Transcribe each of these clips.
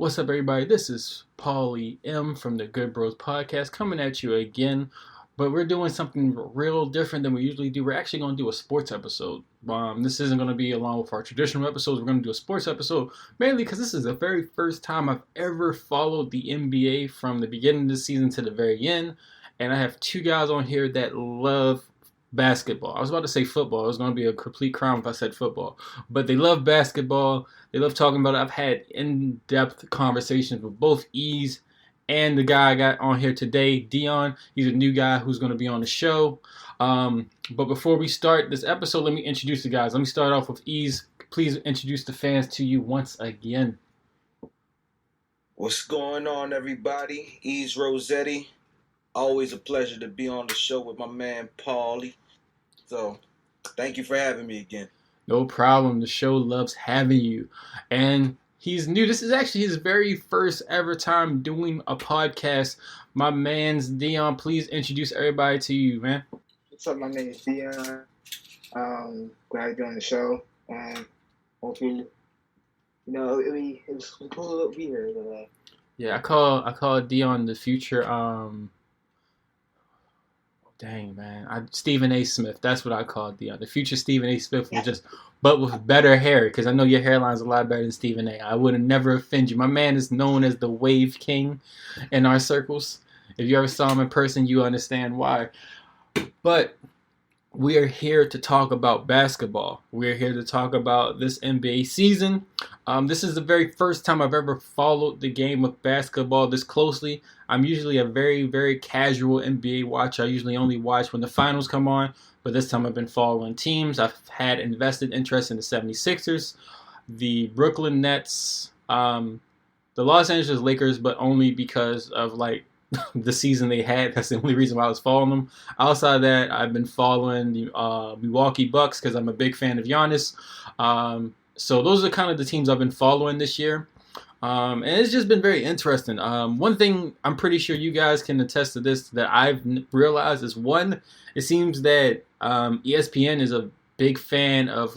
What's up, everybody? This is Paulie M from the Good Bros Podcast coming at you again, but we're doing something real different than we usually do. We're actually going to do a sports episode. This isn't going to be along with our traditional episodes. We're going to do a sports episode mainly because this is the very first time I've ever followed the NBA from the beginning of the season to the very end, and I have two guys on here that love basketball. I was about to say football. It was going to be a complete crime if I said football, but they love basketball. They love talking about it. I've had in-depth conversations with both Ease and the guy I got on here today, Deon. He's a new guy who's going to be on the show. But before we start this episode, let me introduce the guys. Let me start off with Ease. Please introduce the fans to you once again. What's going on, everybody? Ease Rosetti. Always a pleasure to be on the show with my man, Paulie. So, thank you for having me again. No problem. The show loves having you. And he's new. This is actually his very first ever time doing a podcast. My man's Deon. Please introduce everybody to you, man. What's up? My name is Deon. Glad to be on the show. Hopefully, it was cool to be here today. Yeah, I call Deon the future. Dang, man. Stephen A. Smith. That's what I call Deon. The future Stephen A. Smith but with better hair, because I know your hairline's a lot better than Stephen A. I would have never offend you. My man is known as the Wave King in our circles. If you ever saw him in person, you understand why. But we are here to talk about basketball. We're here to talk about this NBA season. This is the very first time I've ever followed the game of basketball this closely. I'm usually a very, very casual NBA watcher. I usually only watch when the finals come on, but this time I've been following teams. I've had invested interest in the 76ers, the Brooklyn Nets, the Los Angeles Lakers, but only because of the season they had. That's the only reason why I was following them. Outside of that, I've been following the Milwaukee Bucks because I'm a big fan of Giannis. So those are kind of the teams I've been following this year. And it's just been very interesting. One thing I'm pretty sure you guys can attest to this that I've realized is it seems that ESPN is a big fan of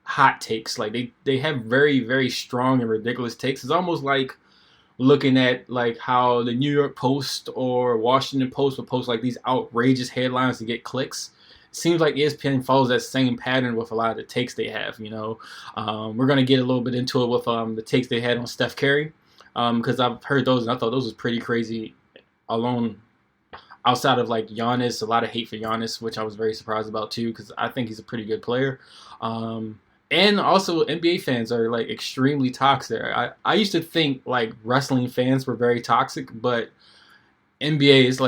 hot takes. They have very, very strong and ridiculous takes. It's almost like looking at how the New York Post or Washington Post would post these outrageous headlines to get clicks. Seems like ESPN follows that same pattern with a lot of the takes they have. We're gonna get a little bit into it with the takes they had on Steph Curry, because I've heard those and I thought those was pretty crazy. Alone, outside of Giannis, a lot of hate for Giannis, which I was very surprised about too, because I think he's a pretty good player. And also NBA fans are extremely toxic. I used to think wrestling fans were very toxic, but NBA is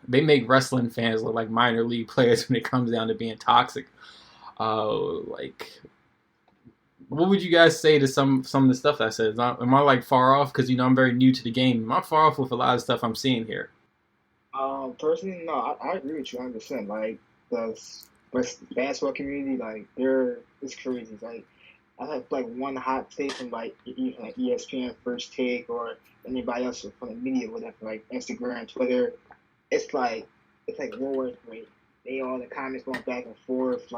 they make wrestling fans look like minor league players when it comes down to being toxic. What would you guys say to some of the stuff I said? Am I far off? Because I'm very new to the game. Am I far off with a lot of stuff I'm seeing here? Personally, no, I agree with you 100%. The basketball community, it's crazy. I have one hot take from even ESPN First Take or anybody else from the media, whatever, Instagram, Twitter. It's like World War III. They all the comments going back and forth,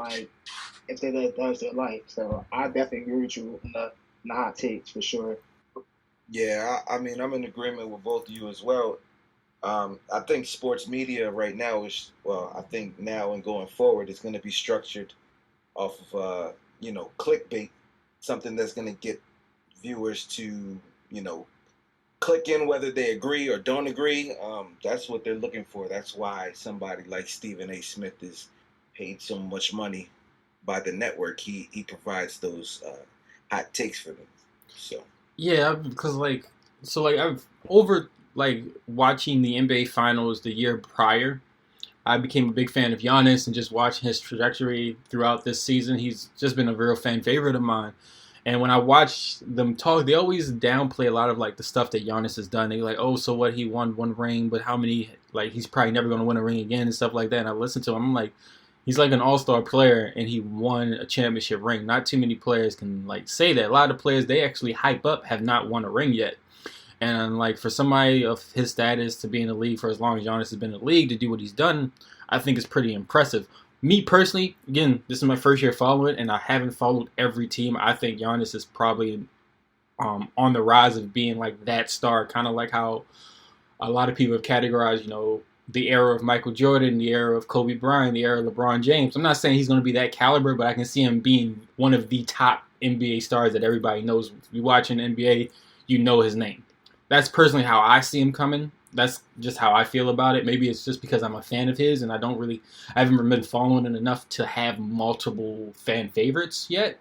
if that was their life. So I definitely agree with you on the hot takes for sure. Yeah, I'm in agreement with both of you as well. I think sports media right now I think now and going forward is going to be structured off of, clickbait, something that's going to get viewers to, click in whether they agree or don't agree. That's what they're looking for. That's why somebody like Stephen A. Smith is paid so much money by the network. He provides those hot takes for them. So yeah, because I've over watching the NBA Finals the year prior, I became a big fan of Giannis and just watching his trajectory throughout this season. He's just been a real fan favorite of mine. And when I watch them talk, they always downplay a lot of the stuff that Giannis has done. They're oh, so what? He won one ring, but how many? He's probably never going to win a ring again and stuff like that. And I listen to him, I'm he's an all-star player and he won a championship ring. Not too many players can say that. A lot of players they actually hype up have not won a ring yet. And for somebody of his status to be in the league for as long as Giannis has been in the league to do what he's done, I think is pretty impressive. Me personally, again, this is my first year following it, and I haven't followed every team. I think Giannis is probably on the rise of being like that star, kind of like how a lot of people have categorized, the era of Michael Jordan, the era of Kobe Bryant, the era of LeBron James. I'm not saying he's going to be that caliber, but I can see him being one of the top NBA stars that everybody knows. If you watch an NBA, you know his name. That's personally how I see him coming. That's just how I feel about it. Maybe it's just because I'm a fan of his and I haven't been following it enough to have multiple fan favorites yet.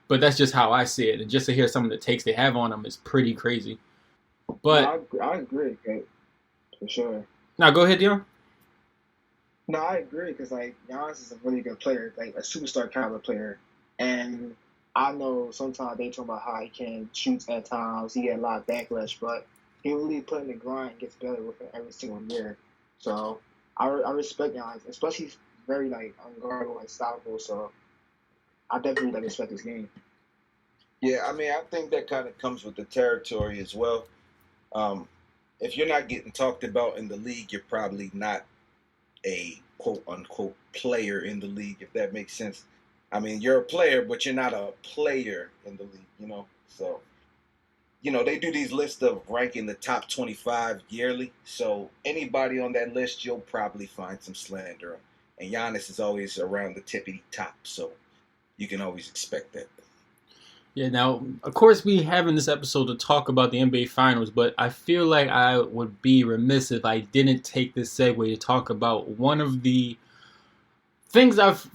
But that's just how I see it. And just to hear some of the takes they have on him is pretty crazy. But No, I agree, okay, for sure. now go ahead, Deon. No, I agree because like Giannis is a really good player, like a superstar caliber player, and I know sometimes they talk about how he can shoot at times, he get a lot of backlash, but he really put in the grind, gets better with it every single year. So I respect Giannis, especially he's very like unguardable and stoppable. So I definitely like respect his game. Yeah, I mean, I think that kind of comes with the territory as well. Um, if you're not getting talked about in the league, you're probably not a quote unquote player in the league, if that makes sense. I mean, you're a player, but you're not a player in the league. So, they do these lists of ranking the top 25 yearly. So, anybody on that list, you'll probably find some slander. And Giannis is always around the tippity top. So, you can always expect that. Yeah, now, of course, we have in this episode to talk about the NBA Finals, but I feel like I would be remiss if I didn't take this segue to talk about one of the things I've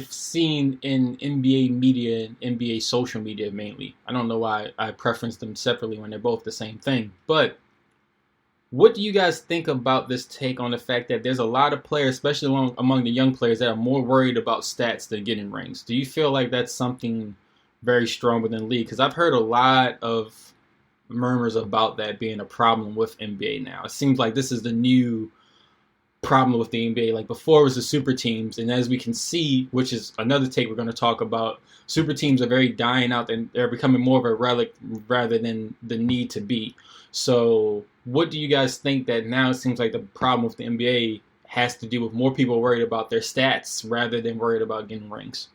seen in NBA media and NBA social media mainly. I don't know why I preference them separately when they're both the same thing, but what do you guys think about this take on the fact that there's a lot of players, especially among the young players, that are more worried about stats than getting rings? Do you feel like that's something very strong within the league? Because I've heard a lot of murmurs about that being a problem with NBA now. It seems like this is the new problem with the NBA. Like before it was the super teams, and as we can see, which is another take we're going to talk about, super teams are very dying out and they're becoming more of a relic rather than the need to be. So what do you guys think that now it seems like the problem with the NBA has to do with more people worried about their stats rather than worried about getting rings?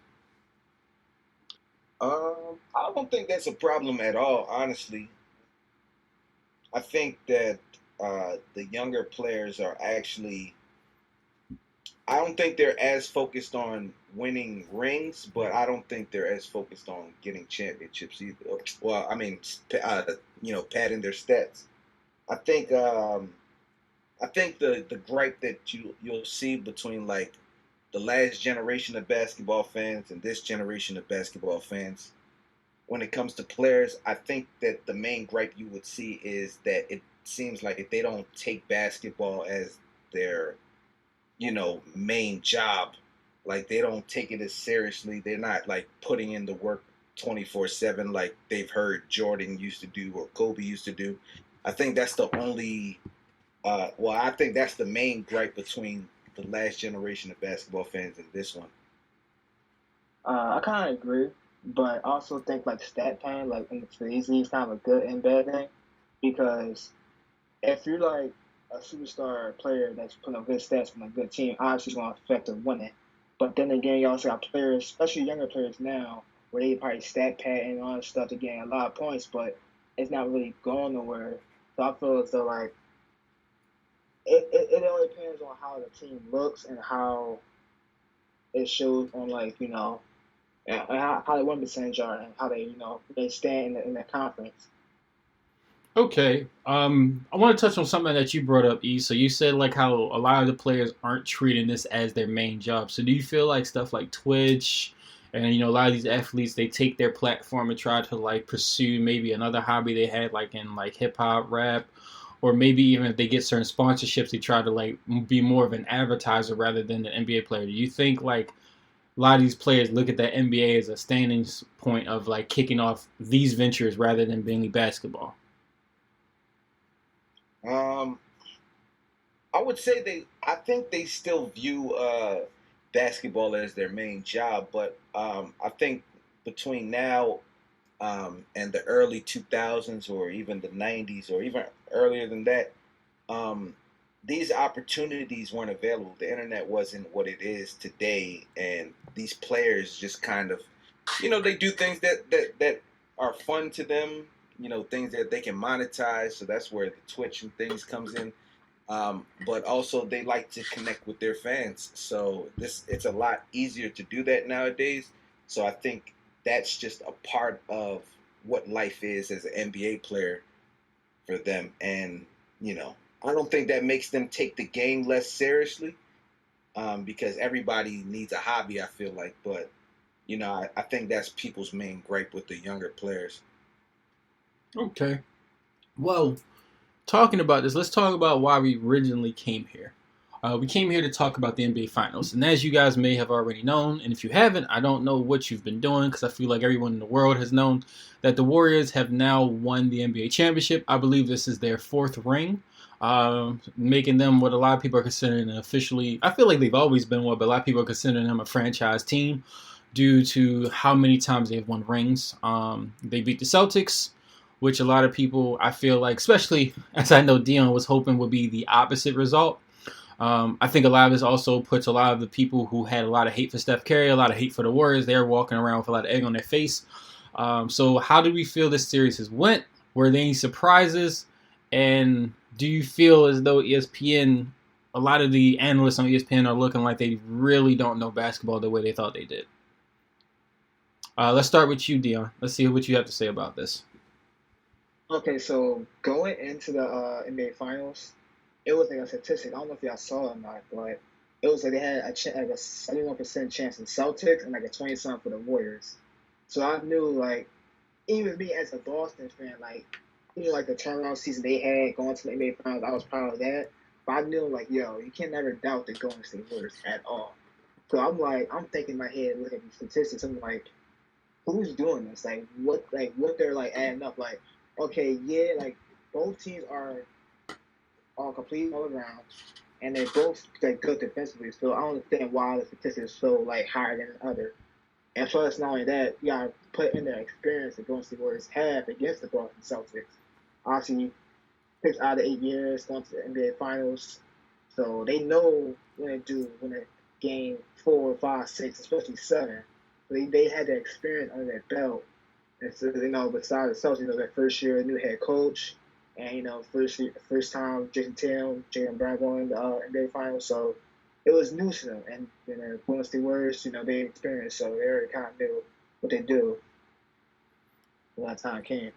I don't think that's a problem at all, honestly. I think that the younger players are actually. I don't think they're as focused on winning rings, but I don't think they're as focused on getting championships either. Well, I mean, padding their stats. I think the gripe that you'll see between like the last generation of basketball fans and this generation of basketball fans when it comes to players, I think that the main gripe you would see is that it seems like they don't take basketball as their, main job. Like they don't take it as seriously. They're not like putting in the work 24/7 like they've heard Jordan used to do or Kobe used to do. I think that's the only I think that's the main gripe between the last generation of basketball fans and this one. I kind of agree, but I also think like stat padding, like in today's league, is kind of a good and bad thing because if you're like a superstar player that's putting up good stats from a good team, obviously it's going to affect them winning. But then again, you also got players, especially younger players now, where they probably stat pad and all that stuff to gain a lot of points, but it's not really going nowhere. So I feel as though like it all depends on how the team looks and how it shows on like and how they win percentage are and how they they stand in the conference. Okay. I want to touch on something that you brought up, E. So you said like how a lot of the players aren't treating this as their main job. So do you feel like stuff like Twitch and a lot of these athletes they take their platform and try to like pursue maybe another hobby they had like in like hip hop, rap, or maybe even if they get certain sponsorships, they try to like be more of an advertiser rather than an NBA player. Do you think like a lot of these players look at the NBA as a standing point of like kicking off these ventures rather than being basketball? Um, I would say I think they still view basketball as their main job, but I think between now and the early 2000s or even the 90s or even earlier than that, um, these opportunities weren't available. The internet wasn't what it is today, and these players just kind of, they do things that are fun to them. Things that they can monetize. So that's where the Twitch and things comes in. But also they like to connect with their fans. So it's a lot easier to do that nowadays. So I think that's just a part of what life is as an NBA player for them. And, I don't think that makes them take the game less seriously, because everybody needs a hobby, I feel like. But, I think that's people's main gripe with the younger players. Okay. Well, talking about this, let's talk about why we originally came here. We came here to talk about the NBA Finals. And as you guys may have already known, and if you haven't, I don't know what you've been doing, because I feel like everyone in the world has known that the Warriors have now won the NBA Championship. I believe this is their 4th ring, making them what a lot of people are considering officially. I feel like they've always been one, but a lot of people are considering them a franchise team due to how many times they've won rings. They beat the Celtics, which a lot of people, I feel like, especially as I know Deon was hoping would be the opposite result. I think a lot of this also puts a lot of the people who had a lot of hate for Steph Curry, a lot of hate for the Warriors, they're walking around with a lot of egg on their face. So how do we feel this series has went? Were there any surprises? And do you feel as though ESPN, a lot of the analysts on ESPN are looking like they really don't know basketball the way they thought they did? Let's start with you, Deon. Let's see what you have to say about this. Okay, so going into the NBA Finals, it was like a statistic. I don't know if y'all saw it or not, but it was like they had like a 71% chance in Celtics and like a 20-something for the Warriors. So I knew, like, even me as a Boston fan, like, like the turnaround season they had going to the NBA Finals, I was proud of that. But I knew, like, yo, you can never doubt the Golden State Warriors at all. So I'm thinking in my head, looking at these statistics, I'm like, who's doing this? Like, what they're like adding up? Like, okay, yeah, like both teams are all complete all around, and they're both like good defensively. So I don't understand why the statistics are so like higher than the other. And plus, not only that, you gotta put in the experience the Golden State Warriors have against the Boston Celtics. Obviously, 6 out of 8 years going to the NBA Finals, so they know when they do when they game 4, 5, 6, especially 7. They had the experience under their belt. And so, besides the Celtics, their first year, new head coach, and, first time Jason Tatum, Jaylen Brown going to the NBA Finals. So it was new to them. And, Golden State Warriors, they experienced, so they already kind of knew what they do when that time came.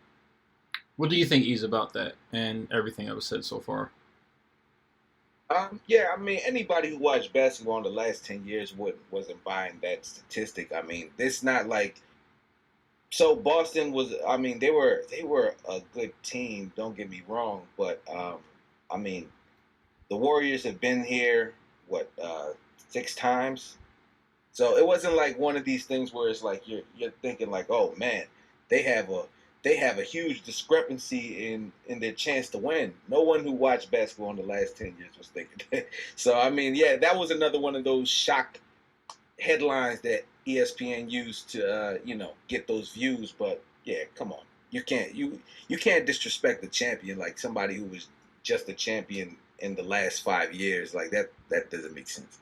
What do you think, Ease, about that and everything that was said so far? Yeah, I mean, anybody who watched basketball in the last 10 years wasn't buying that statistic. I mean, it's not like. So Boston was. I mean, they were a good team. Don't get me wrong, but I mean, the Warriors have been here 6 times. So it wasn't like one of these things where it's like you're thinking like, oh man, they have a huge discrepancy in their chance to win. No one who watched basketball in the last 10 years was thinking that. So I mean, yeah, that was another one of those shock headlines that ESPN used to get those views. But yeah, come on, you can't disrespect the champion, like somebody who was just a champion in the last 5 years. Like that doesn't make sense.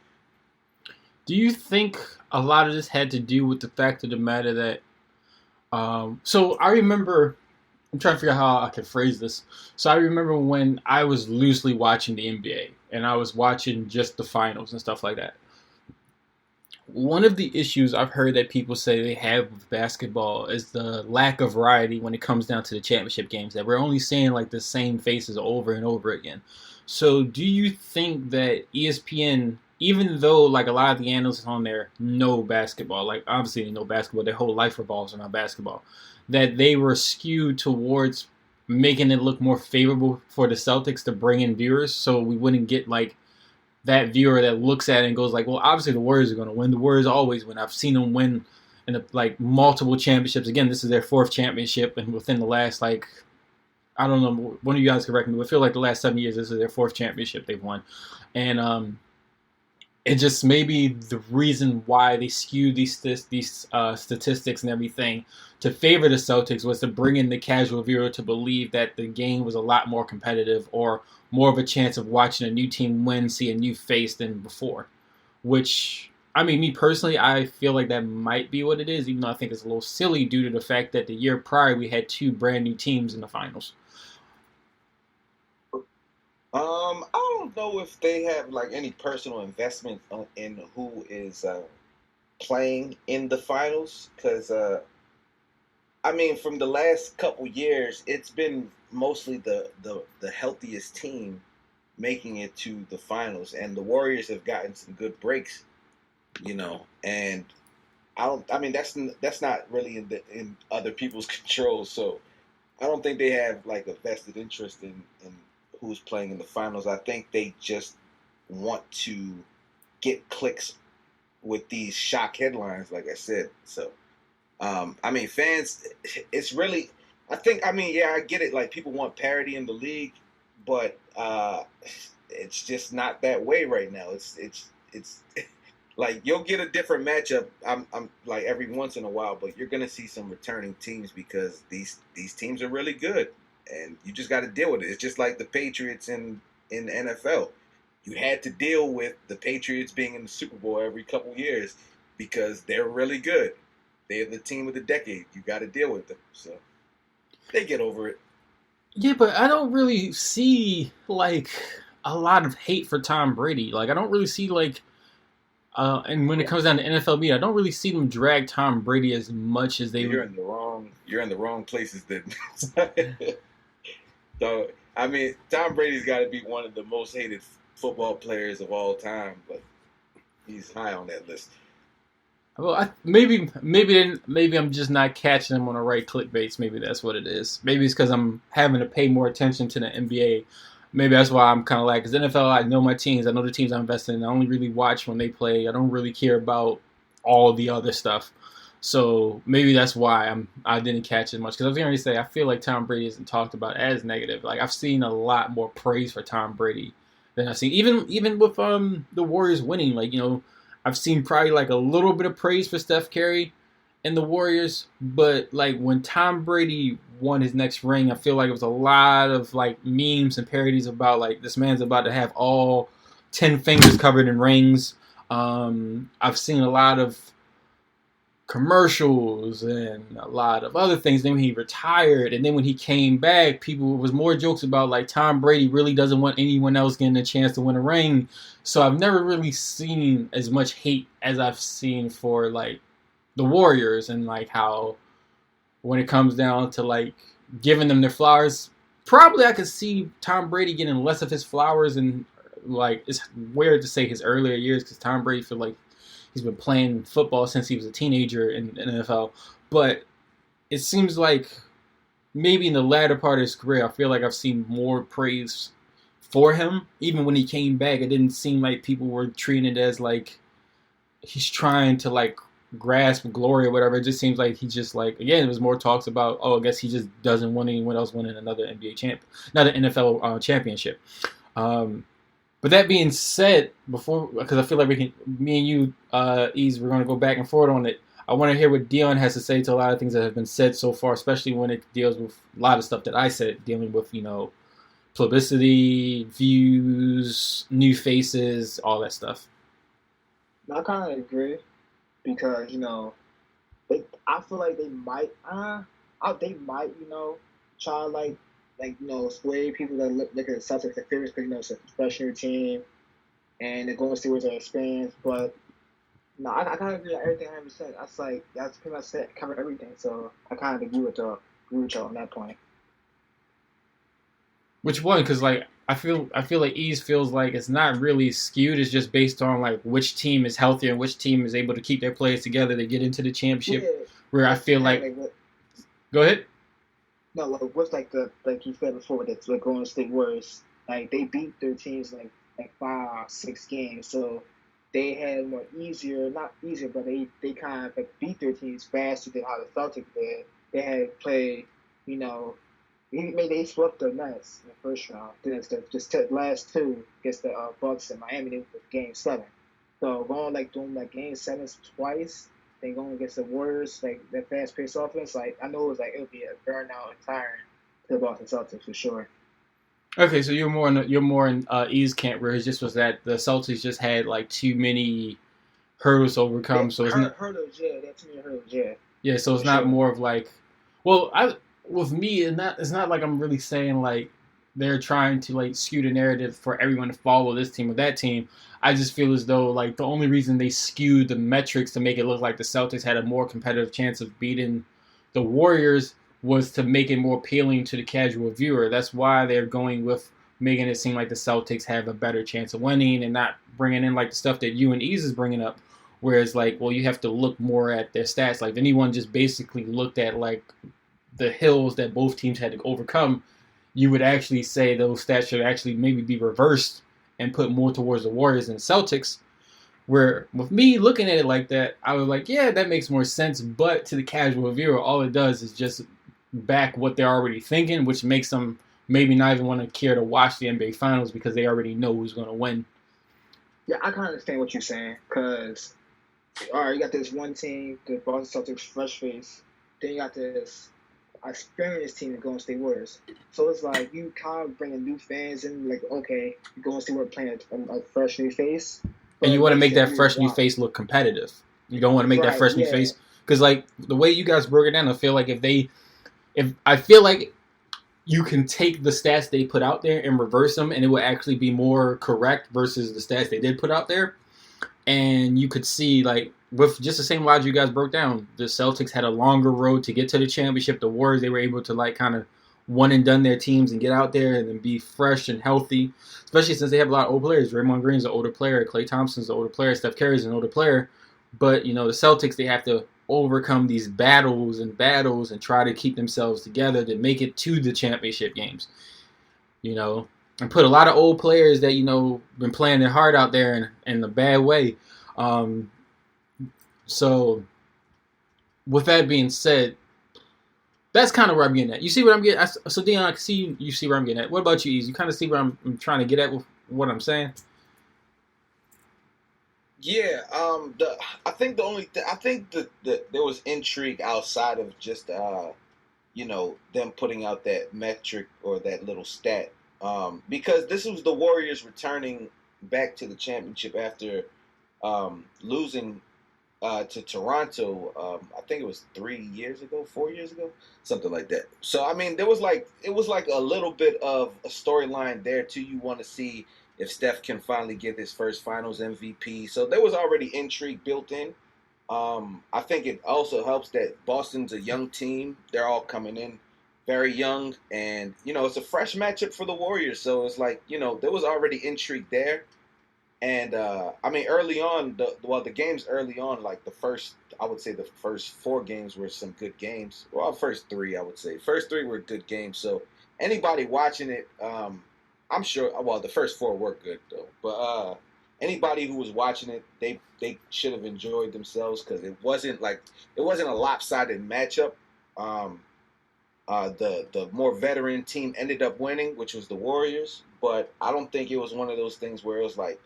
Do you think a lot of this had to do with the fact of the matter that so I remember, I'm trying to figure out how I can phrase this. So I remember when I was loosely watching the NBA and I was watching just the finals and stuff like that. One of the issues I've heard that people say they have with basketball is the lack of variety when it comes down to the championship games, that we're only seeing like the same faces over and over again. So do you think that ESPN, even though like a lot of the analysts on there know basketball, like obviously they know basketball, their whole life revolves around basketball, that they were skewed towards making it look more favorable for the Celtics to bring in viewers, so we wouldn't get like that viewer that looks at it and goes like, well, obviously the Warriors are going to win. The Warriors always win. I've seen them win in like multiple championships. Again, this is their 4th championship, and within the last like, I don't know, one of you guys can correct me, but I feel like the last 7 years this is their 4th championship they've won, and it just maybe the reason why they skewed these statistics and everything to favor the Celtics was to bring in the casual viewer to believe that the game was a lot more competitive or more of a chance of watching a new team win, see a new face than before. Which I mean, me personally, I feel like that might be what it is, even though I think it's a little silly due to the fact that the year prior we had two brand new teams in the finals. I don't know if they have like any personal investment in who is playing in the finals, because I mean, from the last couple years, it's been mostly the healthiest team making it to the finals, and the Warriors have gotten some good breaks, and I don't. I mean, that's not really in other people's control. So I don't think they have like a vested interest in who's playing in the finals. I think they just want to get clicks with these shock headlines, like I said. So I mean, fans, it's really. I mean, yeah, I get it. Like people want parity in the league, but it's just not that way right now. It's like you'll get a different matchup. I'm like every once in a while, but you're gonna see some returning teams because these teams are really good, and you just got to deal with it. It's just like the Patriots in the NFL. You had to deal with the Patriots being in the Super Bowl every couple years because they're really good. They're the team of the decade. You got to deal with them, so they get over it. Yeah, but I don't really see like a lot of hate for Tom Brady. Like I don't really see like and when it comes down to NFL media, I don't really see them drag Tom Brady as much as they. You're in the wrong places then. So I mean, Tom Brady's got to be one of the most hated football players of all time, but he's high on that list. Well, maybe I'm just not catching them on the right clickbaits. Maybe that's what it is. Maybe it's because I'm having to pay more attention to the NBA. Maybe that's why I'm kind of like, because NFL, I know my teams. I know the teams I'm invested in. I only really watch when they play. I don't really care about all the other stuff. So maybe that's why I didn't catch it much. Because I was going to say, I feel like Tom Brady isn't talked about as negative. Like I've seen a lot more praise for Tom Brady than I've seen. Even with the Warriors winning, like, I've seen probably like a little bit of praise for Steph Curry and the Warriors, but like when Tom Brady won his next ring, I feel like it was a lot of like memes and parodies about like this man's about to have all 10 fingers covered in rings. I've seen a lot of commercials and a lot of other things. Then when he retired, and then when he came back, people was more jokes about like Tom Brady really doesn't want anyone else getting a chance to win a ring. So I've never really seen as much hate as I've seen for like the Warriors, and like how when it comes down to like giving them their flowers, probably I could see Tom Brady getting less of his flowers, and like it's weird to say his earlier years because Tom Brady feel like he's been playing football since he was a teenager in the NFL. But it seems like maybe in the latter part of his career, I feel like I've seen more praise for him. Even when he came back, it didn't seem like people were treating it as like he's trying to like grasp glory or whatever. It just seems like he just like, again, it was more talks about, I guess he just doesn't want anyone else winning another not an NFL championship. But that being said, because I feel like me and you, Ease, we're going to go back and forth on it. I want to hear what Deon has to say to a lot of things that have been said so far, especially when it deals with a lot of stuff that I said, dealing with, publicity, views, new faces, all that stuff. I kind of agree because, I feel like they might, try sway people that look at the Celtics as favorites because, it's a fresh new team and they're going to see what their experience. But, no, I kind of agree with everything 100%. That's pretty much it, covered everything. So I kind of agree with y'all on that point. Which one? Because, like, I feel like Ease feels like it's not really skewed. It's just based on, like, which team is healthier and which team is able to keep their players together to get into the championship. Yeah. Where I feel like go ahead. No, what's like you said before, that's like Golden State Warriors. Like they beat their teams like 5-6 games, so they had not easier, but they kind of like beat their teams faster than how the Celtics did. They had to play, they swept the Nets in the first round. Then it's just the last two against the Bucks and Miami. They was Game 7. So doing Game 7s twice. They going against the Warriors, like that fast-paced offense. Like I know it would be a burnout and tiring to the Boston Celtics for sure. Okay, so you're more in Ease camp, where it just was that the Celtics just had like too many hurdles to overcome. So it's not hurdles, yeah, that's me hurdles, yeah. yeah. So it's For not sure. more of like, well, I with me, it's not like I'm really saying like they're trying to like skew the narrative for everyone to follow this team or that team. I just feel as though like the only reason they skewed the metrics to make it look like the Celtics had a more competitive chance of beating the Warriors was to make it more appealing to the casual viewer. That's why they're going with making it seem like the Celtics have a better chance of winning and not bringing in like the stuff that you and Ease is bringing up. Whereas like, well, you have to look more at their stats. Like if anyone just basically looked at like the hills that both teams had to overcome, you would actually say those stats should actually maybe be reversed and put more towards the Warriors and Celtics. Where with me looking at it like that, I was like, yeah, that makes more sense. But to the casual viewer, all it does is just back what they're already thinking, which makes them maybe not even want to care to watch the NBA Finals because they already know who's going to win. Yeah, I kind of understand what you're saying. Cause all right, you got this one team, the Boston Celtics, fresh face. Then you got this experienced team, the Golden State Warriors. So it's like you kind of bringing new fans in. Like, okay, Golden State Warriors playing a fresh new face. And you want to make that you fresh new want. face look competitive. You don't want to make that Right, fresh new yeah. face because like the way you guys broke it down, I feel like if I feel like you can take the stats they put out there and reverse them, and it will actually be more correct versus the stats they did put out there. And you could see, like, with just the same logic you guys broke down, the Celtics had a longer road to get to the championship. The Warriors, they were able to, like, kind of one and done their teams and get out there and then be fresh and healthy, especially since they have a lot of old players. Draymond Green's an older player. Klay Thompson's an older player. Steph Curry's an older player. But, you know, the Celtics, they have to overcome these battles and try to keep themselves together to make it to the championship games, you know, and put a lot of old players that, you know, been playing their heart out there in a bad way. So with that being said, that's kind of where I'm getting at. You see what I'm getting at? So Deon, I can see you see where I'm getting at. What about you, Ease? You kind of see where I'm trying to get at with what I'm saying? Yeah, I think there was intrigue outside of just them putting out that metric or that little stat, because this was the Warriors returning back to the championship after losing to Toronto. I think it was 3 years ago, 4 years ago, something like that. So I mean, it was like a little bit of a storyline there too. You want to see if Steph can finally get his first Finals MVP. So there was already intrigue built in. I think it also helps that Boston's a young team. They're all coming in very young, and it's a fresh matchup for the Warriors. So it's like there was already intrigue there. And I mean, early on, the games early on, like I would say the first 4 games were some good games. Well, first 3, I would say. First 3 were good games. So anybody watching it, I'm sure. Well, the first 4 were good though. But anybody who was watching it, they should have enjoyed themselves because it wasn't a lopsided matchup. The more veteran team ended up winning, which was the Warriors. But I don't think it was one of those things where it was like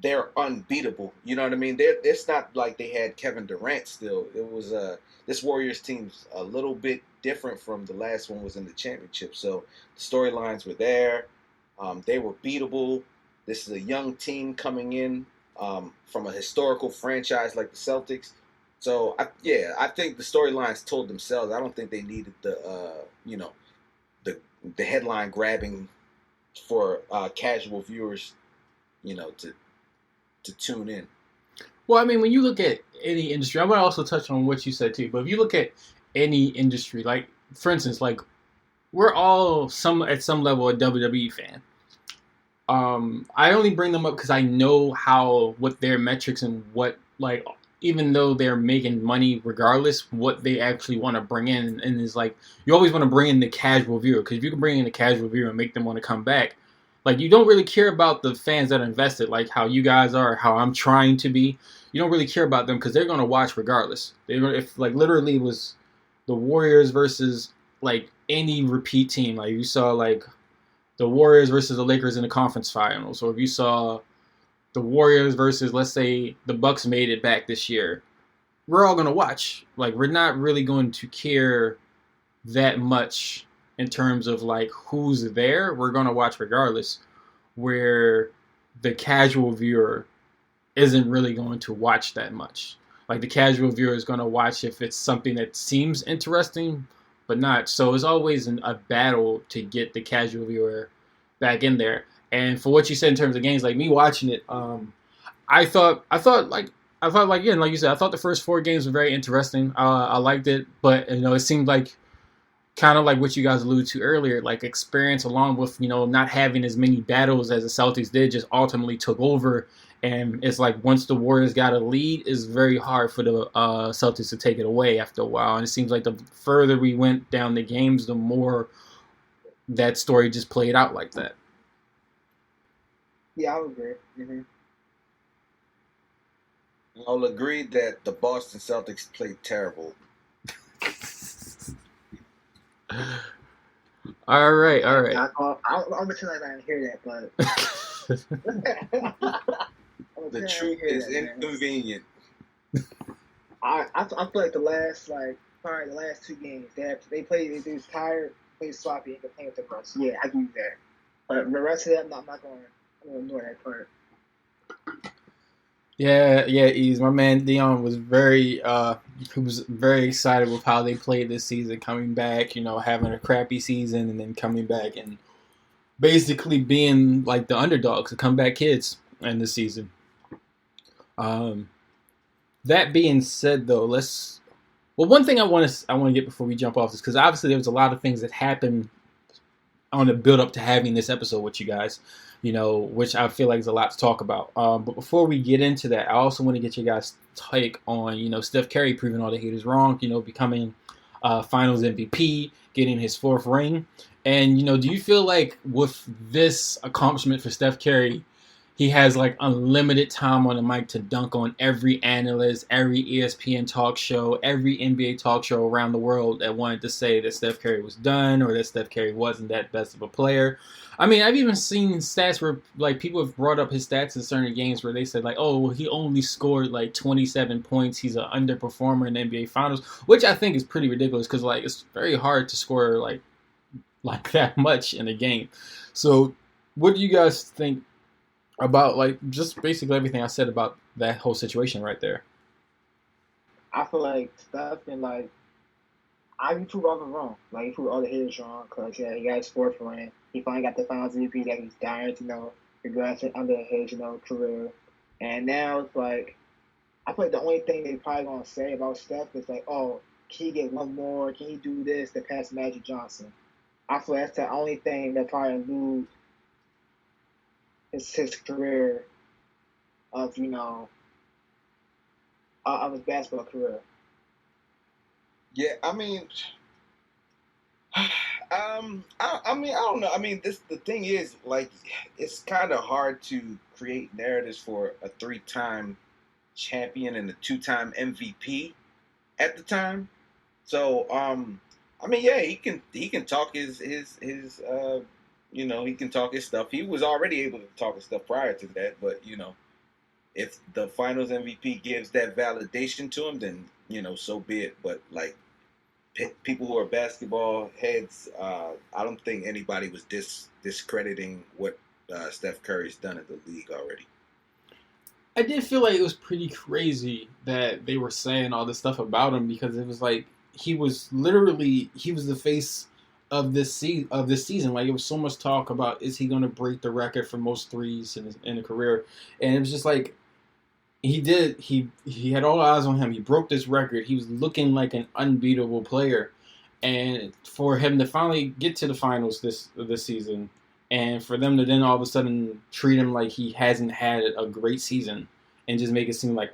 they're unbeatable. You know what I mean? It's not like they had Kevin Durant still. It was this Warriors team's a little bit different from the last one was in the championship. So the storylines were there. They were beatable. This is a young team coming in from a historical franchise like the Celtics. So I think the storylines told themselves. I don't think they needed the headline grabbing for casual viewers, to tune in. Well, I mean, when you look at any industry, I'm going to also touch on what you said too. But if you look at any industry, like for instance, like we're all at some level a WWE fan. I only bring them up because I know what their metrics and what, like, even though they're making money regardless, what they actually want to bring in. And is like, you always want to bring in the casual viewer, because if you can bring in the casual viewer and make them want to come back, like, you don't really care about the fans that are invested, like how you guys are, how I'm trying to be. You don't really care about them because they're going to watch regardless. If, like, literally it was the Warriors versus, like, any repeat team, like you saw, like, the Warriors versus the Lakers in the conference finals, or if you saw the Warriors versus, let's say, the Bucks made it back this year, we're all going to watch. Like, we're not really going to care that much in terms of, like, who's there. We're going to watch regardless. Where the casual viewer, isn't really going to watch that much. Like the casual viewer is going to watch if it's something that seems interesting, but not. So it's always a battle to get the casual viewer back in there. And for what you said in terms of games, like me watching it, I thought like again, like you said, I thought the first 4 games were very interesting. I liked it, but it seemed like kind of like what you guys alluded to earlier, like experience along with not having as many battles as the Celtics did, just ultimately took over. And it's like once the Warriors got a lead, it's very hard for the Celtics to take it away after a while. And it seems like the further we went down the games, the more that story just played out like that. Yeah, I would agree. I'll agree that the Boston Celtics played terrible. All right. I'll pretend like I didn't hear that, but the truth is inconvenient. I feel like probably the last 2 games they played. They was tired, played sloppy, and complaining with the rest. Yeah, I give you that. But the rest of that, I'm not going to ignore that part. Yeah, Ease. My man Deon was very excited with how they played this season, coming back, having a crappy season and then coming back and basically being like the underdogs, the comeback kids in this season. That being said, though, one thing I want to get before we jump off this, because obviously there was a lot of things that happened on the build up to having this episode with you guys, which I feel like is a lot to talk about. But before we get into that, I also want to get you guys' take on, Steph Curry proving all the haters wrong, becoming Finals MVP, getting his 4th ring. And, do you feel like with this accomplishment for Steph Curry, he has like unlimited time on the mic to dunk on every analyst, every ESPN talk show, every NBA talk show around the world that wanted to say that Steph Curry was done or that Steph Curry wasn't that best of a player? I mean, I've even seen stats where like people have brought up his stats in certain games where they said like, oh, well, he only scored like 27 points. He's an underperformer in the NBA Finals, which I think is pretty ridiculous because like it's very hard to score like that much in a game. So, what do you guys think about like just basically everything I said about that whole situation right there? I feel like Steph and like I be proved all the wrong. Like he proved all the haters wrong because he got his 4th ring. He finally got the Finals MVP that he's dying to regress under his career. And now it's like I feel like the only thing they probably gonna say about Steph is like, oh, can he get one more? Can he do this to pass Magic Johnson? I feel that's the only thing that probably lose his career of of his basketball career. Yeah, I mean, I don't know. I mean, the thing is, like, it's kind of hard to create narratives for a 3-time champion and a 2-time MVP at the time. So, I mean, yeah, he can talk his he can talk his stuff. He was already able to talk his stuff prior to that, but if the Finals MVP gives that validation to him, then so be it. But like people who are basketball heads, I don't think anybody was discrediting what Steph Curry's done at the league already. I did feel like it was pretty crazy that they were saying all this stuff about him because it was like he was the face of this season. Like it was so much talk about is he going to break the record for most threes in a career, and it was just like he had all eyes on him. He broke this record. He was looking like an unbeatable player, and for him to finally get to the finals this season, and for them to then all of a sudden treat him like he hasn't had a great season, and just make it seem like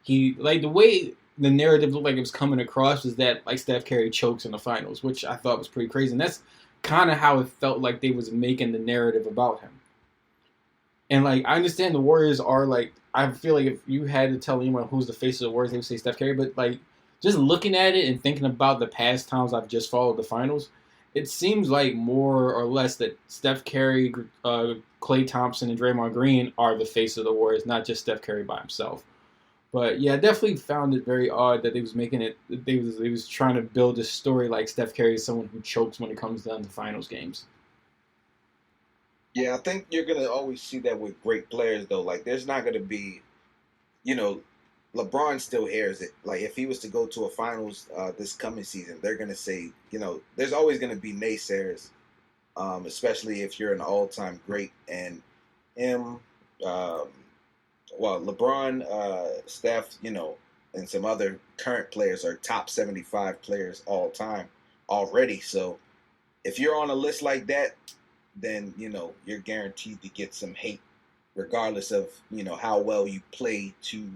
he like the way the narrative looked like it was coming across was that like Steph Curry chokes in the finals, which I thought was pretty crazy, and that's kind of how it felt like they was making the narrative about him. And like I understand the Warriors are like I feel like if you had to tell anyone who's the face of the Warriors, they would say Steph Curry. But like just looking at it and thinking about the past times I've just followed the finals, it seems like more or less that Steph Curry, Klay Thompson, and Draymond Green are the face of the Warriors, not just Steph Curry by himself. But yeah, I definitely found it very odd that they was making it. They was trying to build a story like Steph Curry is someone who chokes when it comes down to finals games. Yeah, I think you're gonna always see that with great players though. Like there's not gonna be you know, LeBron still hears it. Like if he was to go to a finals this coming season, they're gonna say, there's always gonna be naysayers, especially if you're an all-time great. And him, um, well, LeBron, Steph, and some other current players are top 75 players all time already. So if you're on a list like that, then you're guaranteed to get some hate, regardless of how well you play to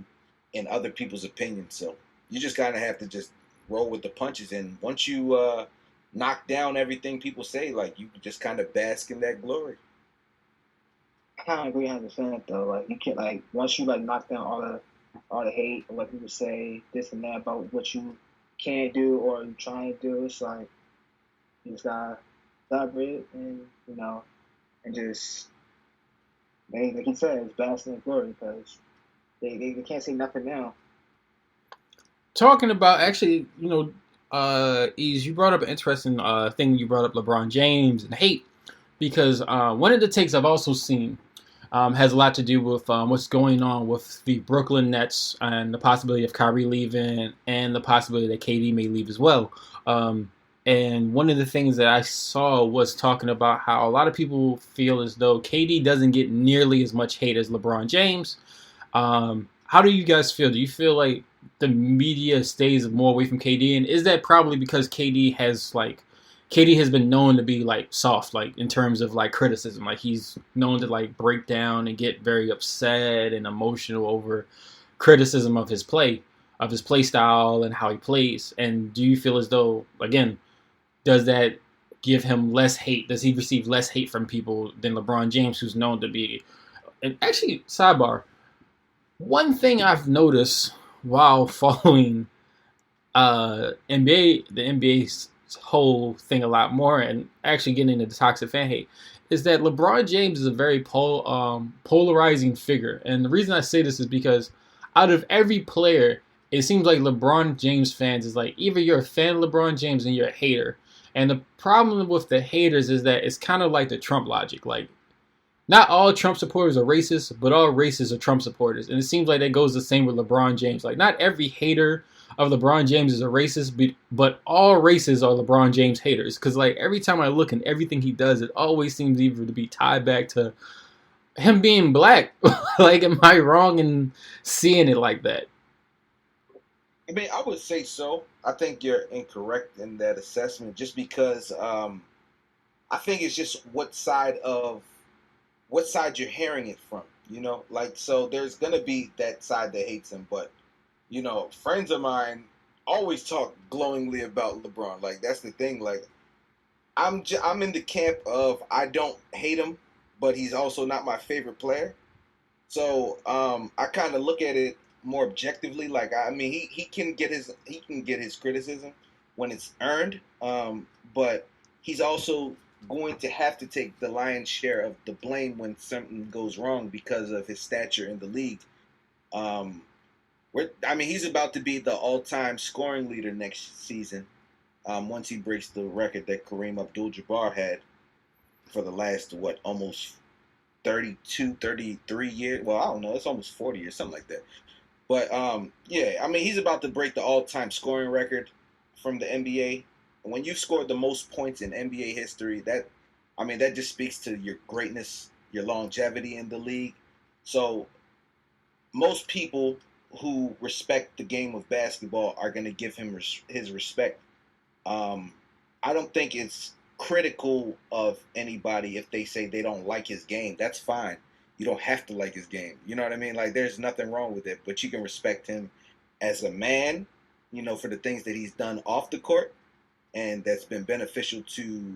in other people's opinions. So you just kind of have to just roll with the punches, and once you knock down everything people say, like you just kind of bask in that glory. I kind of agree 100% though. Like you can't like once you like knock down all the hate and what people say this and that about what you can't do or you trying to do. It's like you just gotta celebrate and and just like he said, it's basking in glory because they can't say nothing now. Talking about actually, Ease, you brought up an interesting thing. You brought up LeBron James and hate because one of the takes I've also seen has a lot to do with what's going on with the Brooklyn Nets and the possibility of Kyrie leaving and the possibility that KD may leave as well. And one of the things that I saw was talking about how a lot of people feel as though KD doesn't get nearly as much hate as LeBron James. How do you guys feel? Do you feel like the media stays more away from KD? And is that probably because KD has been known to be like soft, like in terms of like criticism. Like he's known to like break down and get very upset and emotional over criticism of his play style and how he plays. And do you feel as though, again, does that give him less hate? Does he receive less hate from people than LeBron James, who's known to be? And actually, sidebar, one thing I've noticed while following the NBA's whole thing a lot more, and actually getting into the toxic fan hate, is that LeBron James is a very polarizing figure. And the reason I say this is because out of every player, it seems like LeBron James fans is like either you're a fan of LeBron James and you're a hater. And the problem with the haters is that it's kind of like the Trump logic. Like, not all Trump supporters are racist, but all racists are Trump supporters. And it seems like that goes the same with LeBron James. Like, not every hater of LeBron James is a racist, but all races are LeBron James haters. Because, like, every time I look and everything he does, it always seems either to be tied back to him being black. Like, am I wrong in seeing it like that? I mean, I would say so. I think you're incorrect in that assessment, just because I think it's just what side you're hearing it from. Like, so there's gonna be that side that hates him, but friends of mine always talk glowingly about LeBron. Like that's the thing. Like I'm in the camp of I don't hate him, but he's also not my favorite player. So I kind of look at it more objectively. Like I mean, he can get his criticism when it's earned, but he's also going to have to take the lion's share of the blame when something goes wrong because of his stature in the league. Um, I mean, he's about to be the all-time scoring leader next season. Once he breaks the record that Kareem Abdul-Jabbar had for the last almost 32, 33 years. Well, I don't know. It's almost 40 years, something like that. But yeah, I mean, he's about to break the all-time scoring record from the NBA. When you've scored the most points in NBA history, that just speaks to your greatness, your longevity in the league. So most people who respect the game of basketball are going to give him his respect. Um, I don't think it's critical of anybody if they say they don't like his game. That's fine. You don't have to like his game. You know what I mean? Like, there's nothing wrong with it, but you can respect him as a man, for the things that he's done off the court and that's been beneficial to,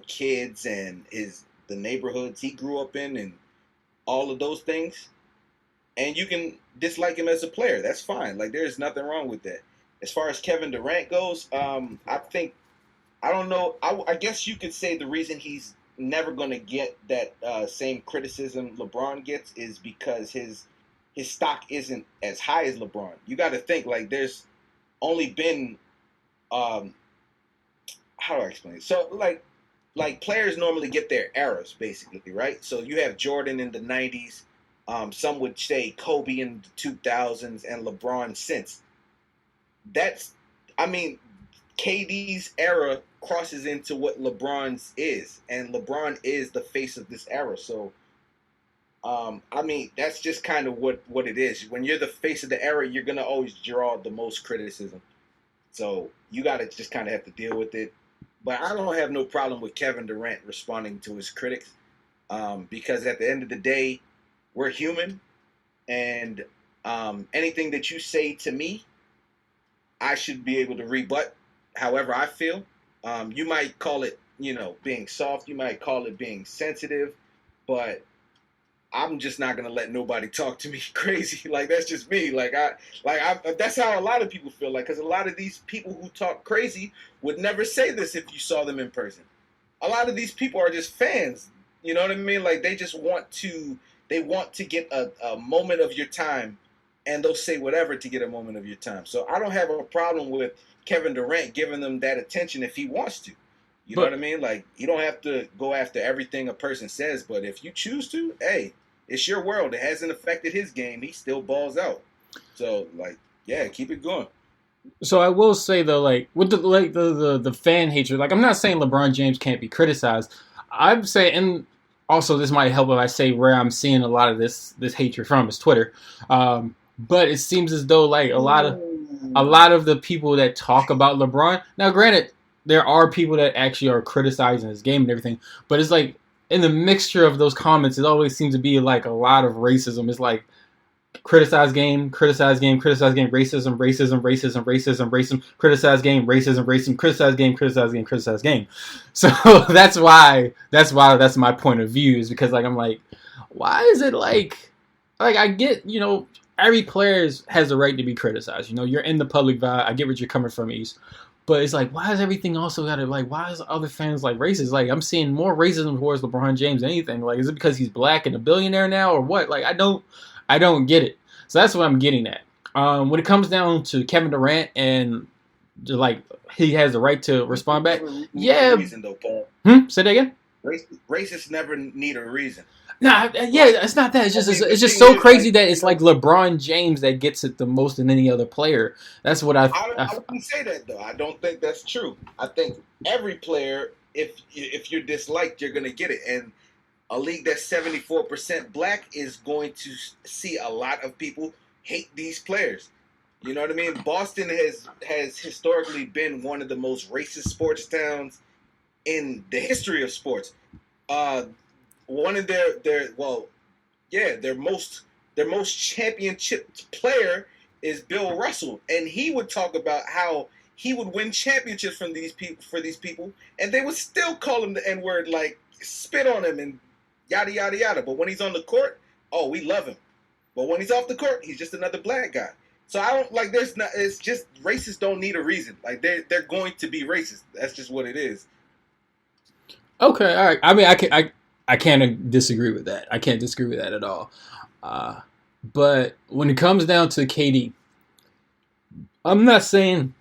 kids and the neighborhoods he grew up in and all of those things. And you can dislike him as a player. That's fine. Like, there's nothing wrong with that. As far as Kevin Durant goes, I don't know. I guess you could say the reason he's never going to get that same criticism LeBron gets is because his stock isn't as high as LeBron. You got to think, like, there's only been how do I explain it? So like players normally get their eras basically, right? So you have Jordan in the 90s, Some would say Kobe in the 2000s and LeBron since. That's, I mean, KD's era crosses into what LeBron's is, and LeBron is the face of this era. So, I mean, that's just kind of what it is. When you're the face of the era, you're gonna always draw the most criticism. So you gotta just kind of have to deal with it. But I don't have no problem with Kevin Durant responding to his critics, because at the end of the day, we're human, and anything that you say to me, I should be able to rebut however I feel. You might call it, being soft. You might call it being sensitive, but I'm just not gonna let nobody talk to me crazy. Like, that's just me. That's how a lot of people feel. Like, because a lot of these people who talk crazy would never say this if you saw them in person. A lot of these people are just fans. You know what I mean? Like, they just want to get a moment of your time, and they'll say whatever to get a moment of your time. So I don't have a problem with Kevin Durant giving them that attention if he wants to. You know what I mean? Like, you don't have to go after everything a person says, but if you choose to, hey, it's your world. It hasn't affected his game. He still balls out. So, keep it going. So I will say though, like, with the fan hatred, like, I'm not saying LeBron James can't be criticized. I'm saying, and also this might help if I say where I'm seeing a lot of this hatred from is Twitter. But it seems as though, like, a lot of the people that talk about LeBron, now granted, there are people that actually are criticizing his game and everything, but it's like, in the mixture of those comments, it always seems to be like a lot of racism. It's like, criticize game, criticize game, criticize game, racism, racism, racism, racism, racism, criticize game, racism, racism, criticize game, criticize game, criticize game. So that's my point of view, is because, like, I'm like, why is it like I get, every player has the right to be criticized. You're in the public vibe. I get where you're coming from, East. But it's like, why is everything also got to, like, why is other fans, like, racist? Like, I'm seeing more racism towards LeBron James than anything. Like, is it because he's black and a billionaire now, or what? Like, I don't get it. So that's what I'm getting at. When it comes down to Kevin Durant and, like, he has the right to respond back. Yeah. Reason though, Paul. Say that again? Racists never need a reason. Nah, yeah, it's not that. It's just so crazy that it's like LeBron James that gets it the most than any other player. That's what I wouldn't say that, though. I don't think that's true. I think every player, if you're disliked, you're gonna get it. And a league that's 74% black is going to see a lot of people hate these players. You know what I mean? Boston has historically been one of the most racist sports towns in the history of sports. One of their most championship player is Bill Russell, and he would talk about how he would win championships for these people, and they would still call him the N-word, like, spit on him and yada yada yada. But when he's on the court, oh, we love him. But when he's off the court, he's just another black guy. So I don't like. It's just racists don't need a reason. Like, they're going to be racist. That's just what it is. Okay, all right. I mean, I can't disagree with that. I can't disagree with that at all. But when it comes down to KD, I'm not saying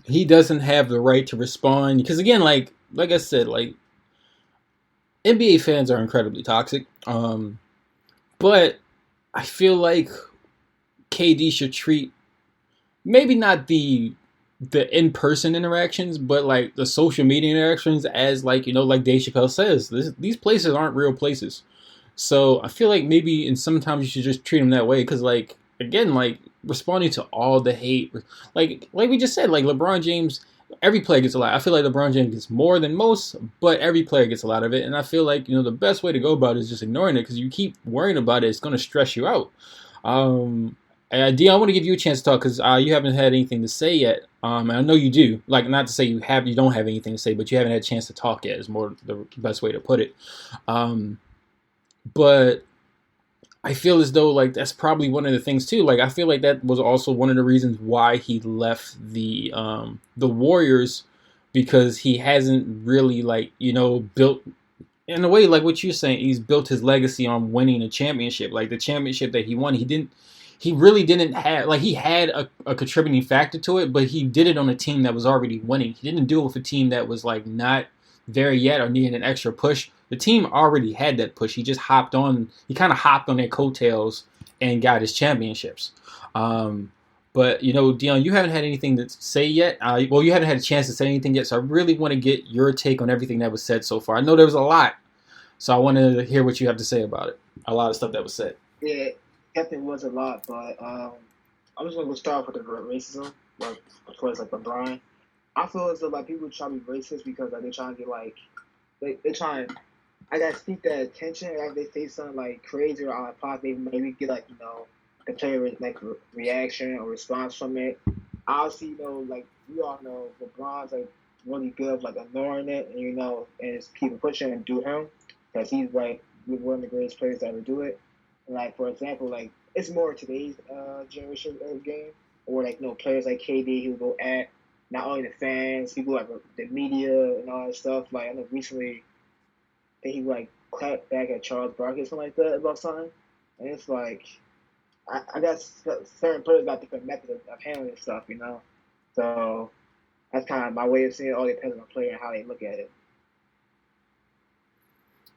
he doesn't have the right to respond, because, again, like I said, like, NBA fans are incredibly toxic. But I feel like KD should treat maybe not the in-person interactions, but, like, the social media interactions as, like, like Dave Chappelle says, these places aren't real places. So I feel like maybe, and sometimes you should just treat them that way, because, like, again, like, responding to all the hate, like we just said, like, LeBron James, every player gets a lot. I feel like LeBron James gets more than most, but every player gets a lot of it, and I feel like, the best way to go about it is just ignoring it, because you keep worrying about it, it's going to stress you out. Deon, I want to give you a chance to talk, because you haven't had anything to say yet. And I know you do. Like, not to say you don't have anything to say, but you haven't had a chance to talk yet, is more the best way to put it. But I feel as though, like, that's probably one of the things too. Like, I feel like that was also one of the reasons why he left the Warriors, because he hasn't really, like, built, in a way, like what you're saying, he's built his legacy on winning a championship. Like, the championship that he won, he really didn't have, like, he had a contributing factor to it, but he did it on a team that was already winning. He didn't do it with a team that was, like, not there yet or needed an extra push The team already had that push. He just hopped on. He kind of hopped on their coattails and got his championships. But Deon, you haven't had anything to say yet. Well, you haven't had a chance to say anything yet. So I really want to get your take on everything that was said so far. I know there was a lot, so I want to hear what you have to say about it. A lot of stuff that was said. Yeah, definitely was a lot, but I'm just gonna go start with the racism, like towards like LeBron. I feel as though like people try to be racist because like they're trying to get like they trying. I gotta seek that attention. If they say something like crazy or out of pocket, they maybe get like the player like reaction or response from it. Obviously, like we all know, LeBron's like really good of like ignoring it, and and just keep pushing and do him because he's like one of the greatest players to ever do it. And, like for example, like it's more today's generation of game, or like players like KD who go at not only the fans, people like the media and all that stuff. Like I know recently, I think he like clapped back at Charles Barkley or something like that about something, and it's like I guess certain players got different methods of handling stuff. So that's kind of my way of seeing it. All depends on the player and how they look at it.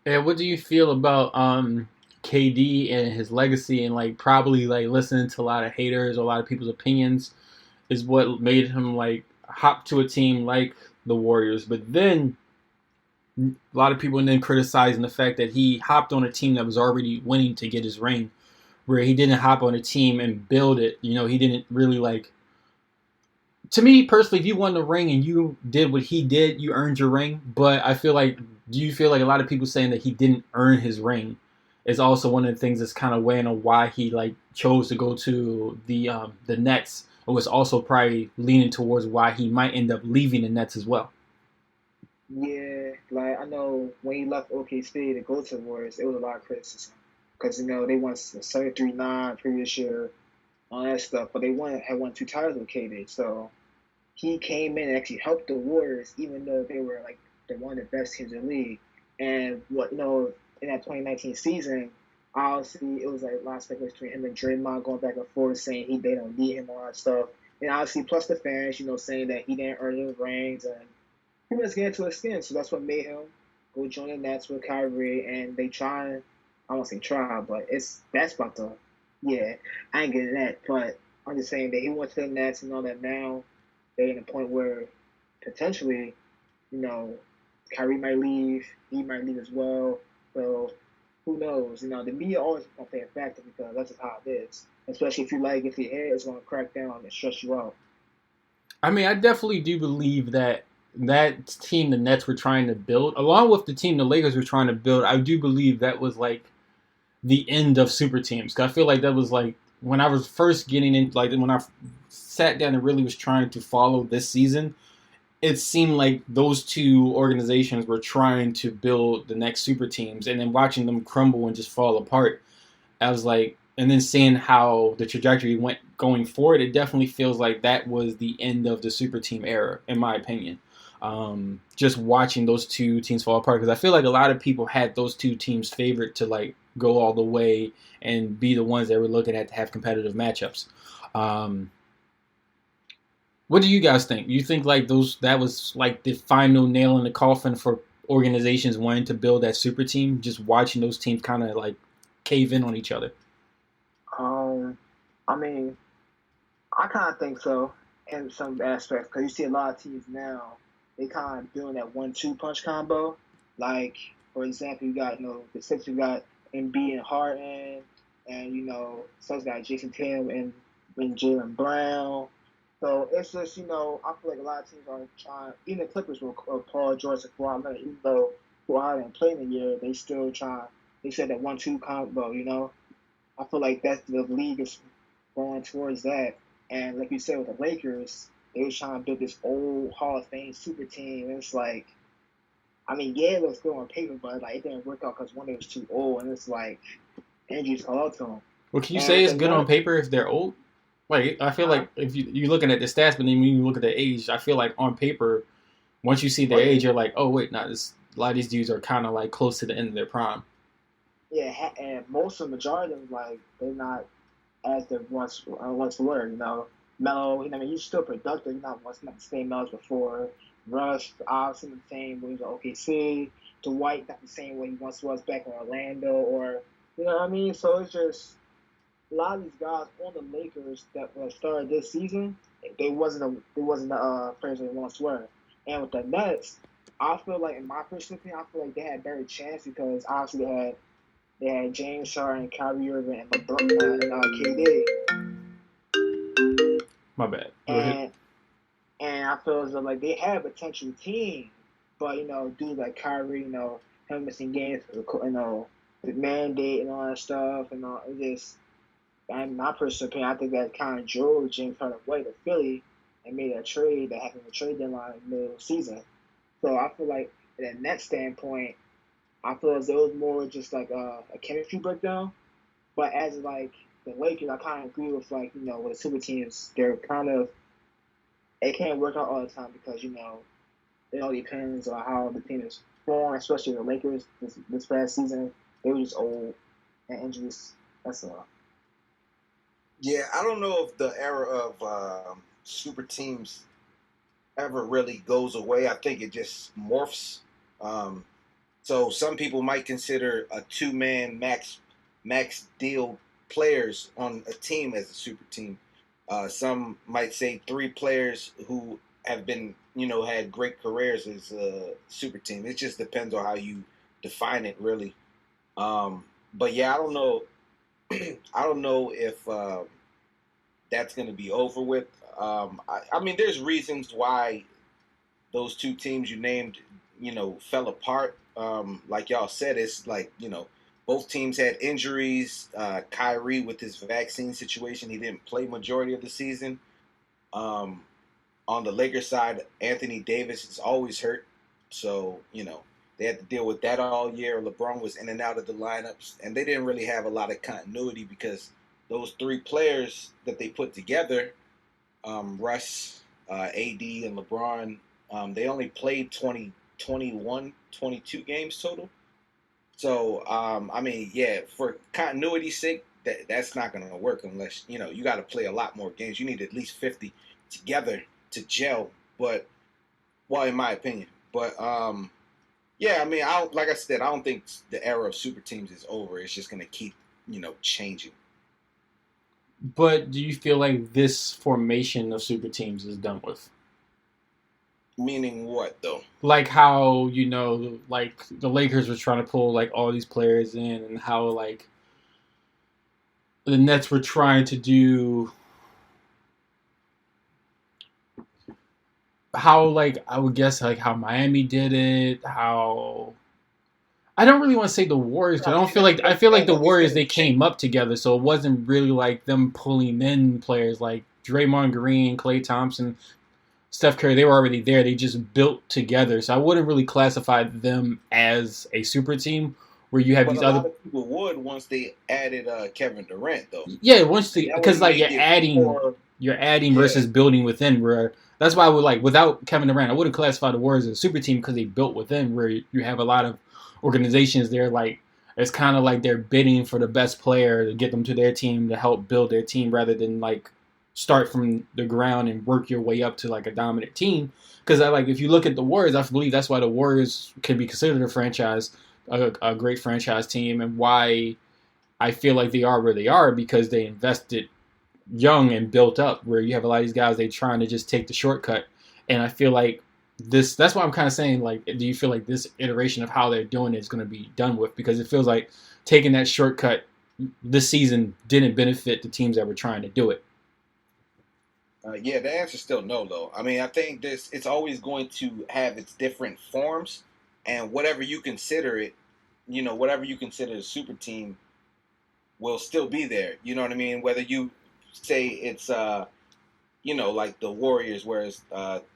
And what do you feel about KD and his legacy and like probably like listening to a lot of haters or a lot of people's opinions is what made him like hop to a team like the Warriors, but then a lot of people then criticizing the fact that he hopped on a team that was already winning to get his ring, where he didn't hop on a team and build it. He didn't really like. To me personally, if you won the ring and you did what he did, you earned your ring. But I feel like, do you feel like a lot of people saying that he didn't earn his ring is also one of the things that's kind of weighing on why he like chose to go to the Nets, or was also probably leaning towards why he might end up leaving the Nets as well. Yeah, like I know when he left OKC to go to the Warriors, it was a lot of criticism because they won 7-3-9 previous year, all that stuff, but had won two titles with KD. So he came in and actually helped the Warriors, even though they were like one of the best teams in the league. And what in that 2019 season, obviously it was like a lot of speculation between him and Draymond going back and forth, saying they don't need him, all that stuff. And obviously, plus the fans, saying that he didn't earn his rings and he was getting to his skin. So that's what made him go join the Nets with Kyrie. And they trying, I won't say try, but that's about to, yeah, I ain't getting that. But I'm just saying that he went to the Nets and all that. Now they're in a point where potentially, Kyrie might leave, he might leave as well. So who knows? The media always gonna play a factor because that's just how it is. Especially if your hair is gonna crack down and stress you out. I mean, I definitely do believe that team the Nets were trying to build, along with the team the Lakers were trying to build, I do believe that was like the end of super teams. 'Cause I feel like that was like when I was first getting in, like when I sat down and really was trying to follow this season, it seemed like those two organizations were trying to build the next super teams, and then watching them crumble and just fall apart. I was like, and then seeing how the trajectory went going forward, it definitely feels like that was the end of the super team era, in my opinion. Just watching those two teams fall apart, because I feel like a lot of people had those two teams favored to like go all the way and be the ones that we're looking at to have competitive matchups. What do you guys think? You think like that was like the final nail in the coffin for organizations wanting to build that super team, just watching those teams kind of like cave in on each other? I mean, I kind of think so in some aspects because you see a lot of teams now, they kind of doing that 1-2 punch combo. Like, for example, you got the Sixers, you got Embiid and Harden, and Suns got Jason Tatum and Jaylen Brown. So it's just I feel like a lot of teams are trying. Even the Clippers with Paul George and Kawhi Leonard, even though Kawhi didn't play in the year, they still try. They said that 1-2 combo. I feel like that's the league is going towards that. And like you said with the Lakers, they were trying to build this old Hall of Fame super team. And it's like, I mean, yeah, it looks good on paper, but like it didn't work out because one, it was too old, and it's like injuries call out to them. Well, can you say it's good on paper if they're old? Like, I feel like if you're looking at the stats, but then when you look at the age, I feel like on paper, once you see their age, you're like, oh wait, a lot of these dudes are kind of like close to the end of their prime. Yeah, and most of the majority of them, like, they're not as they once were. Melo, he's still productive. He's not the same Melo as before. Russ, obviously the same when he was at OKC. Dwight not the same way he once was back in Orlando, or you know what I mean. So it's just a lot of these guys on the Lakers that started this season, they wasn't the players they once were. And with the Nets, I feel like, in my personal opinion, I feel like they had a better chance because obviously they had James Harden and Kyrie Irving and LeBron and KD. My bad. Go ahead. And I feel as though like they had a potential team, but due to like Kyrie, him missing games, the mandate and all that stuff, and all it just. In my personal opinion, I think that kind of drove James Harden away to Philly and made a trade that happened in the trade deadline in the middle of the season. So I feel like, in that net standpoint, I feel as though it was more just like a chemistry breakdown. But as like the Lakers, I kind of agree with with the super teams, it can't work out all the time because it all depends on how the team is formed, especially the Lakers this past season. They were just old and injuries. That's all. Yeah, I don't know if the era of super teams ever really goes away. I think it just morphs. So some people might consider a two-man max deal players on a team as a super team. Some might say three players who have been, had great careers as a super team. It just depends on how you define it, really. But yeah, I don't know. I don't know if that's going to be over with. I mean, there's reasons why those two teams you named, fell apart. Like y'all said, it's like, both teams had injuries. Kyrie with his vaccine situation, he didn't play majority of the season. On the Lakers side, Anthony Davis is always hurt. So, they had to deal with that all year. LeBron was in and out of the lineups, and they didn't really have a lot of continuity because those three players that they put together, Russ, AD, and LeBron, they only played 20, 21, 22 games total. So, I mean, yeah, for continuity's sake, that's not going to work unless, you got to play a lot more games. You need at least 50 together to gel. But, well, in my opinion. But, yeah, I mean, like I said, I don't think the era of super teams is over. It's just going to keep, changing. But do you feel like this formation of super teams is done with? Meaning what, though? Like how, like the Lakers were trying to pull like all these players in, and how like the Nets were trying to do, how like I would guess like how Miami did it, how I don't really want to say the Warriors because I feel like the Warriors, they came up together, so it wasn't really like them pulling in players like Draymond Green, Klay Thompson, Steph Curry. They were already there. They just built together. So I wouldn't really classify them as a super team where you have But these a other. lot of people would once they added Kevin Durant, though. Yeah, once That because would like make it more. you're adding Yeah. versus building within. Where that's why I would like without Kevin Durant, I wouldn't classify the Warriors as a super team because they built within. Where you have a lot of organizations there, like it's kind of like they're bidding for the best player to get them to their team to help build their team rather than like start from the ground and work your way up to like a dominant team. Because I like if you look at the Warriors, I believe that's why the Warriors can be considered a franchise, a great franchise team, and why I feel like they are where they are because they invested young and built up. Where you have a lot of these guys, they trying to just take the shortcut, and I feel like this. That's why I'm kind of saying like, do you feel like this iteration of how they're doing it is going to be done with? Because it feels like taking that shortcut this season didn't benefit the teams that were trying to do it. Yeah, the answer's still no, though. I mean, I think it's always going to have its different forms, and whatever you consider it, whatever you consider a super team will still be there. You know what I mean? Whether you say it's like the Warriors, where it's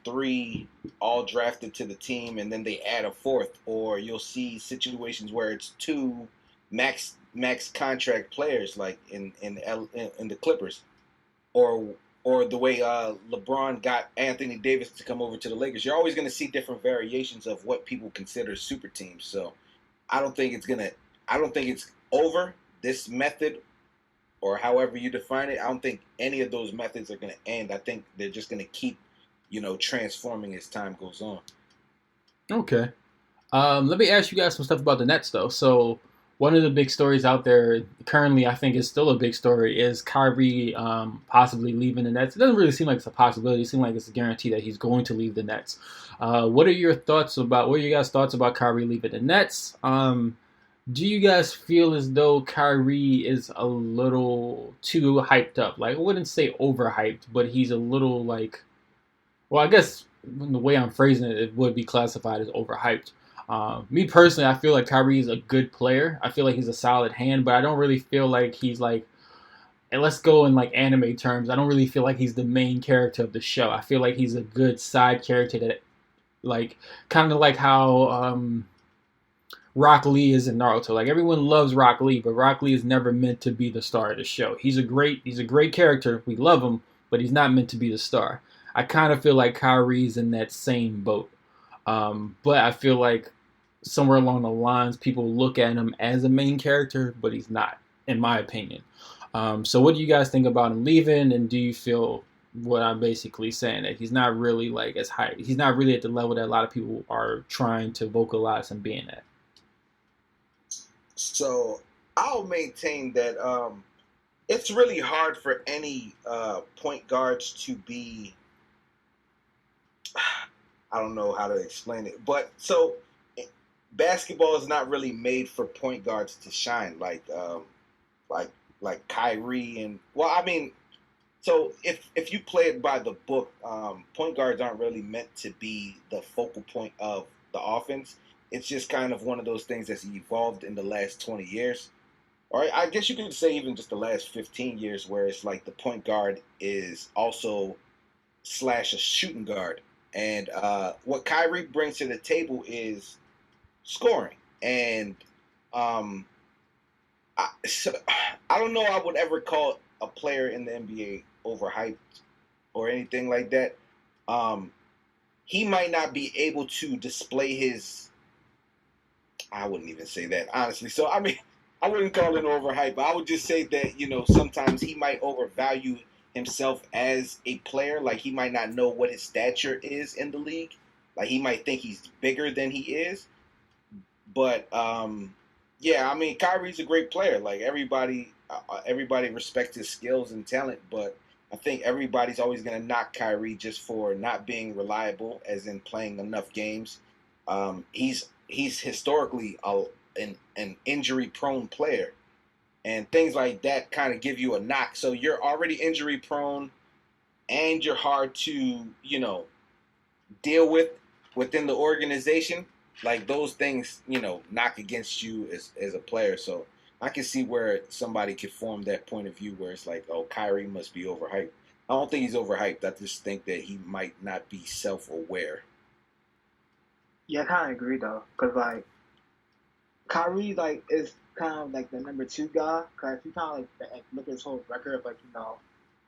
three all drafted to the team, and then they add a fourth, or you'll see situations where it's two max contract players, like in the Clippers, or the way LeBron got Anthony Davis to come over to the Lakers. You're always going to see different variations of what people consider super teams. So I don't think it's over, this method, or however you define it. I don't think any of those methods are going to end. I think they're just going to keep, transforming as time goes on. Okay. Let me ask you guys some stuff about the Nets, though. So, one of the big stories out there currently, I think, is still a big story, is Kyrie possibly leaving the Nets. It doesn't really seem like it's a possibility. It seems like it's a guarantee that he's going to leave the Nets. What are your thoughts about? What are you guys' thoughts about Kyrie leaving the Nets? Do you guys feel as though Kyrie is a little too hyped up? Like, I wouldn't say overhyped, but he's a little like, well, I guess the way I'm phrasing it, it would be classified as overhyped. Me personally, I feel like Kyrie is a good player. I feel like he's a solid hand, but I don't really feel like he's like, and let's go in like anime terms, I don't really feel like he's the main character of the show. I feel like he's a good side character that, like, kind of like how Rock Lee is in Naruto. Like, everyone loves Rock Lee, but Rock Lee is never meant to be the star of the show. He's a great character. We love him, but he's not meant to be the star. I kind of feel like Kyrie's in that same boat. But I feel like somewhere along the lines, people look at him as a main character, but he's not, in my opinion. So what do you guys think about him leaving? And do you feel what I'm basically saying, that he's not really like as high? He's not really at the level that a lot of people are trying to vocalize him being at. So I'll maintain that it's really hard for any point guards to be. I don't know how to explain it, but so basketball is not really made for point guards to shine like Kyrie and, well, I mean, so if you play it by the book, point guards aren't really meant to be the focal point of the offense. It's just kind of one of those things that's evolved in the last 20 years. Or I guess you could say even just the last 15 years, where it's like the point guard is also / a shooting guard. And what Kyrie brings to the table is scoring. And I don't know I would ever call a player in the NBA overhyped or anything like that. He might not be able to display his. I wouldn't even say that, honestly. So, I mean, I wouldn't call it overhyped, but I would just say that, sometimes he might overvalue himself as a player. Like, he might not know what his stature is in the league. Like, he might think he's bigger than he is. But, yeah, I mean, Kyrie's a great player. Like, everybody respects his skills and talent, but I think everybody's always going to knock Kyrie just for not being reliable, as in playing enough games. He's historically an injury-prone player, and things like that kind of give you a knock. So you're already injury-prone, and you're hard to, deal with within the organization. Like, those things, knock against you as a player. So I can see where somebody could form that point of view where it's like, oh, Kyrie must be overhyped. I don't think he's overhyped. I just think that he might not be self-aware. Yeah, I kind of agree though, cause like Kyrie like is kind of like the number two guy. Cause if you kind of like look at his whole record of like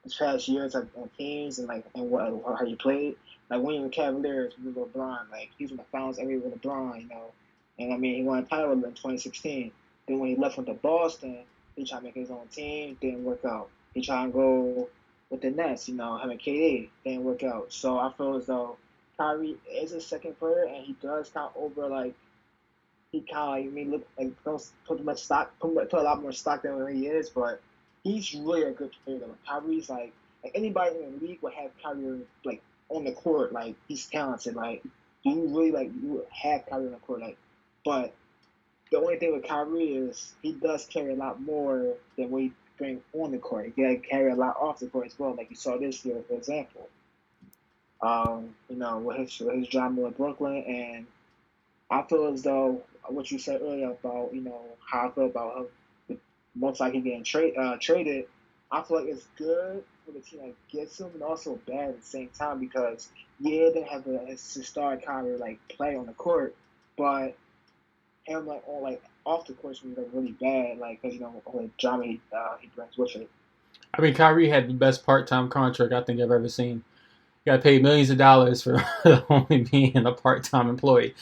his past years like on teams and like and what how he played. Like when he was Cavaliers with LeBron, like he was in the finals every with LeBron, and I mean he won a title in 2016. Then when he left with the Boston, he tried to make his own team, didn't work out. He tried to go with the Nets, having KD, didn't work out. So I feel as though Kyrie is a second player, and he does count over like he kind of look like don't put a lot more stock than he is, but he's really a good player. Like Kyrie's like anybody in the league would have Kyrie like on the court, like he's talented. Like you really like you have Kyrie on the court, like, but the only thing with Kyrie is he does carry a lot more than what he brings on the court. He can carry a lot off the court as well, like you saw this year, for example. With his drama with Brooklyn, and I feel as though what you said earlier about, how I feel about him most likely getting traded, I feel like it's good for the team that gets him, and also bad at the same time because they have his star Kyrie like play on the court, but him like on like off the court was like really bad, like because all the drama he brings with it. I mean, Kyrie had the best part-time contract I think I've ever seen. Got paid millions of dollars for only being a part-time employee.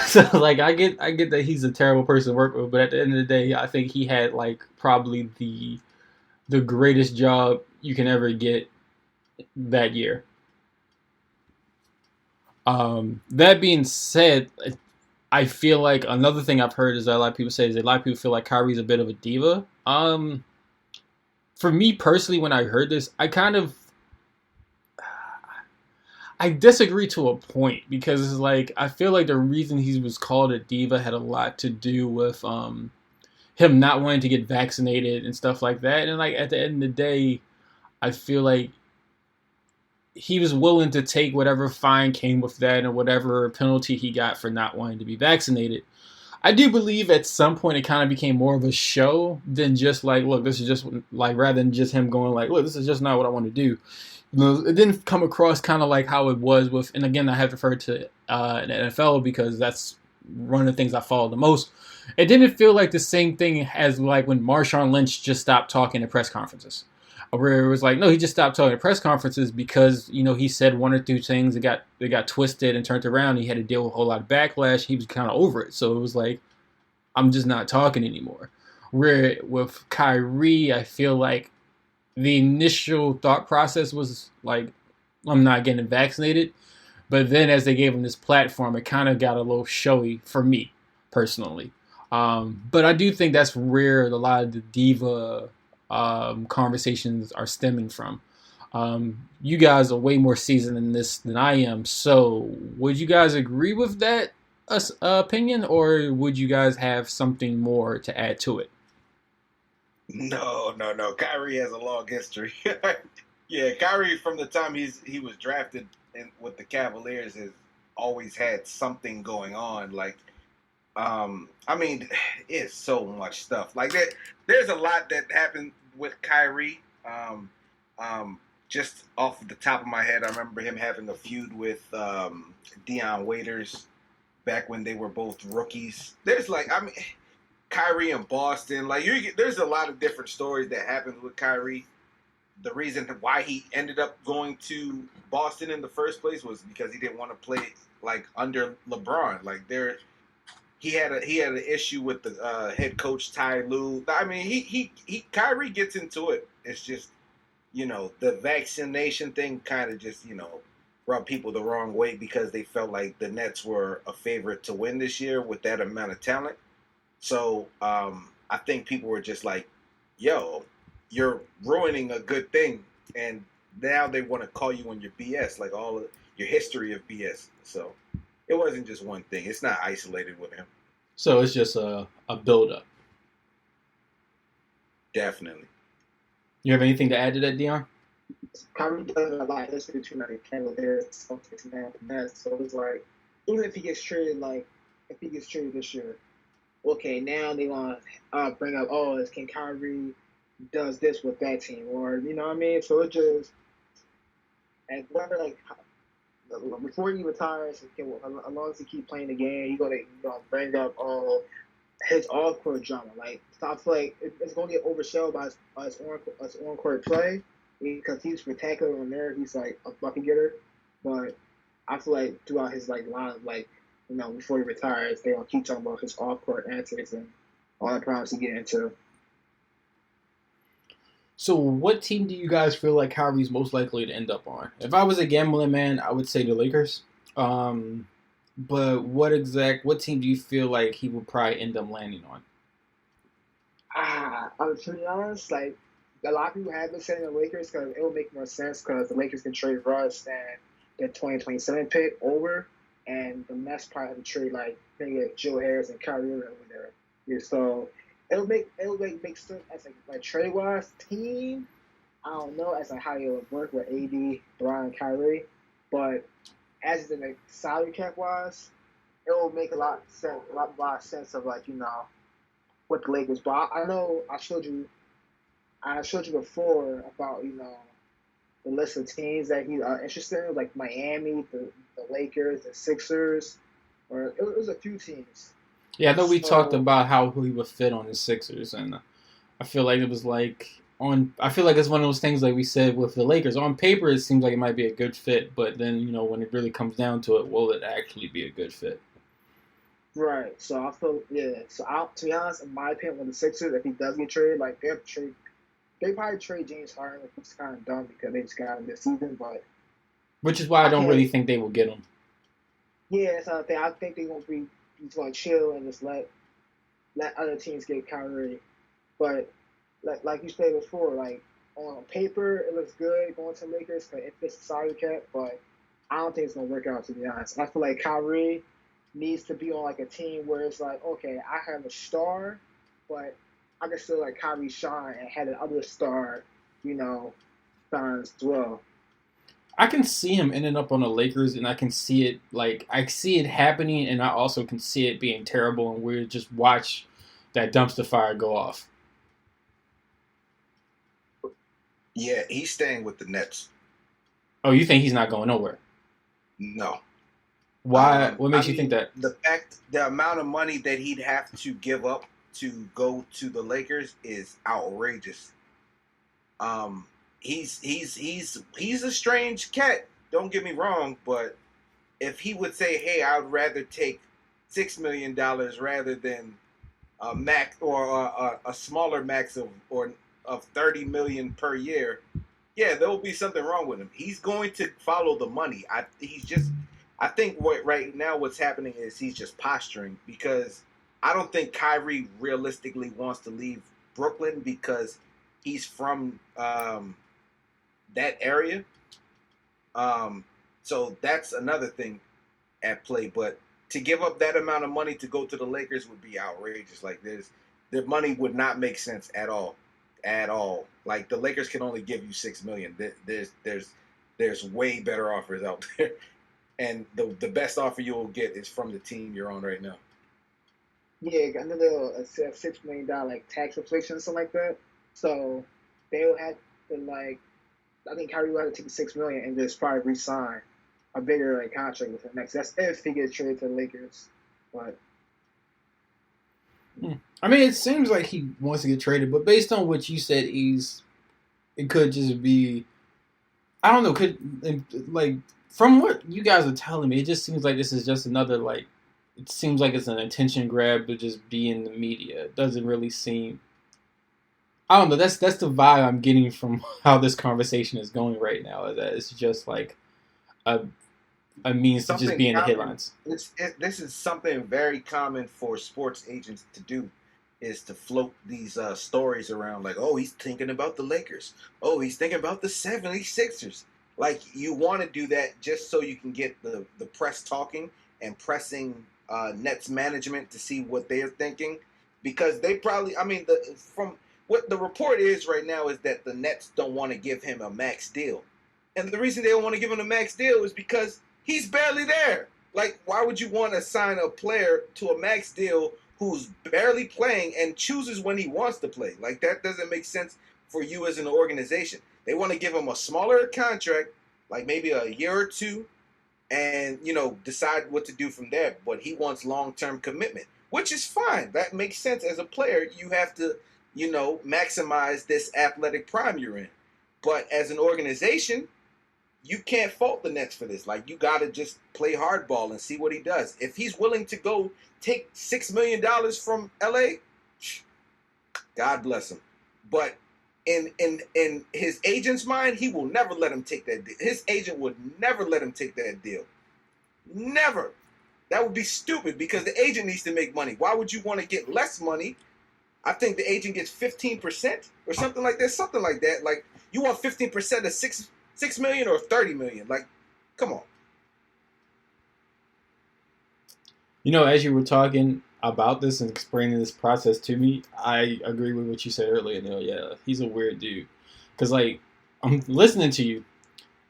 So, like, I get that he's a terrible person to work with, but at the end of the day, I think he had like probably the greatest job you can ever get that year. That being said, I feel like another thing I've heard is that a lot of people say is that a lot of people feel like Kyrie's a bit of a diva. For me personally, when I heard this, I disagree to a point because it's like I feel like the reason he was called a diva had a lot to do with him not wanting to get vaccinated and stuff like that. And like at the end of the day, I feel like he was willing to take whatever fine came with that and whatever penalty he got for not wanting to be vaccinated. I do believe at some point it kind of became more of a show than just like, look, this is just like rather than just him going like, look, this is just not what I want to do. You know, it didn't come across kind of like how it was with, and again, I have referred to the NFL because that's one of the things I follow the most. It didn't feel like the same thing as like when Marshawn Lynch just stopped talking at press conferences, where it was like, no, he just stopped talking at press conferences because he said one or two things that got twisted and turned around. He had to deal with a whole lot of backlash. He was kind of over it, so it was like, I'm just not talking anymore. Where with Kyrie, I feel like the initial thought process was like, I'm not getting vaccinated. But then as they gave him this platform, it kind of got a little showy for me, personally. But I do think that's where a lot of the diva conversations are stemming from. You guys are way more seasoned in this than I am. So would you guys agree with that opinion, or would you guys have something more to add to it? No. Kyrie has a long history. Yeah, Kyrie from the time he was drafted with the Cavaliers has always had something going on. Like, I mean, it's so much stuff. Like there's a lot that happened with Kyrie. Just off the top of my head, I remember him having a feud with Deon Waiters back when they were both rookies. There's Kyrie in Boston. Like there's a lot of different stories that happened with Kyrie. The reason why he ended up going to Boston in the first place was because he didn't want to play like under LeBron. Like he had an issue with the head coach Ty Lue. I mean, he Kyrie gets into it. It's just the vaccination thing kind of just rubbed people the wrong way because they felt like the Nets were a favorite to win this year with that amount of talent. So I think people were just like, yo, you're ruining a good thing. And now they want to call you on your BS, like all of your history of BS. So it wasn't just one thing. It's not isolated with him. So it's just a build-up. Definitely. You have anything to add to that, Deon? Kyrie does have a lot of history between like the Cavaliers, Celtics, and the Nets. So it's like, even if he gets traded, this year, okay, now they want to bring up, can Kyrie does this with that team, or you know what I mean? So it just, and whatever, like before he retires, as long as he keep playing the game, you're gonna bring up his off-court drama. Like, so I feel like it's gonna get overshadowed by his on-court play because he's spectacular on there. He's like a bucket getter, but I feel like throughout his like line, like before he retires, they gonna keep talking about his off-court antics and all the problems he get into. So what team do you guys feel like Kyrie's most likely to end up on? If I was a gambling man, I would say the Lakers. But what team do you feel like he would probably end up landing on? To be honest, like a lot of people have been saying the Lakers because it will make more sense because the Lakers can trade Russ and their 2027 pick over, and the Nets probably have to trade like maybe Joe Harris and Kyrie over there. Yeah, so it'll make sense as like trade wise team. I don't know as how it would work with AD, Brian, Kyrie, but as in like salary cap wise, it will make a lot of sense of like what the Lakers. But I know I showed you before about the list of teams that he's interested in, like Miami, the Lakers, the Sixers, or it was a few teams. Yeah, I know we talked about how he would fit on the Sixers, and I feel like it was I feel like it's one of those things like we said with the Lakers. On paper, it seems like it might be a good fit, but then when it really comes down to it, will it actually be a good fit? Right. So I feel So to be honest, in my opinion, with the Sixers, if he does get traded, like they probably trade James Harden, which is kind of dumb because they just got him this season. But which is why I don't really think they will get him. Yeah, that's another thing. I think they're going to be he's going to chill and just let other teams get Kyrie. But like you said before, like on paper it looks good going to Lakers because it fits the salary cap, but I don't think it's gonna work out, to be honest. I feel like Kyrie needs to be on like a team where it's like, okay, I have a star, but I can still like Kyrie shine and have another star, you know, shine as well. I can see him ending up on the Lakers, and I can see it I see it happening, and I also can see it being terrible, and we just watch that dumpster fire go off. Yeah, he's staying with the Nets. Oh, you think he's not going nowhere? No. Why? What I makes you think mean, that? the amount of money that he'd have to give up to go to the Lakers is outrageous. Um, he's a strange cat. Don't get me wrong, but if he would say, "Hey, I'd rather take $6 million rather than a max or a smaller max of 30 million per year," yeah, there will be something wrong with him. He's going to follow the money. I think what right now what's happening is he's just posturing because I don't think Kyrie realistically wants to leave Brooklyn because he's from that area. Um, so that's another thing at play. But to give up that amount of money to go to the Lakers would be outrageous. Like the money would not make sense at all. Like the Lakers can only give you 6 million. There's way better offers out there, and the best offer you will get is from the team you're on right now. Yeah, I know they'll a $6 million like tax inflation or something like that. So they'll have to like I think Kyrie will have to take the 6 million and just probably re-sign a bigger like contract with him next. That's if he gets traded to the Lakers. But I mean, it seems like he wants to get traded, but based on what you said, it could just be. I don't know. Like from what you guys are telling me, it just seems like this is just another like. It seems like it's an attention grab to just be in the media. It doesn't really seem. I don't know. That's the vibe I'm getting from how this conversation is going right now. Is that it's just like a a means to just Something be in the common. headlines. This is something very common for sports agents to do, is to float these stories around like, oh, he's thinking about the Lakers. Oh, he's thinking about the 76ers. Like you want to do that just so you can get the press talking and pressing Nets management to see what they're thinking, because they probably, I mean, from what the report is right now is that the Nets don't want to give him a max deal, and the reason they don't want to give him a max deal is because he's barely there. Like, why would you want to sign a player to a max deal who's barely playing and chooses when he wants to play? Like, that doesn't make sense for you as an organization. They want to give him a smaller contract, like maybe a year or two, and, decide what to do from there. But he wants long-term commitment, which is fine. That makes sense. As a player, you have to, maximize this athletic prime you're in. But as an organization, you can't fault the Nets for this. Like, you got to just play hardball and see what he does. If he's willing to go take $6 million from LA, God bless him. But in his agent's mind, he will never let him take that deal. His agent would never let him take that deal. Never. That would be stupid because the agent needs to make money. Why would you want to get less money? I think the agent gets 15% or something like that. Something like that. Like, you want 15% of 6 million or 30 million? Like, come on. As you were talking about this and explaining this process to me, I agree with what you said earlier, Neil. Yeah, he's a weird dude. Because, I'm listening to you,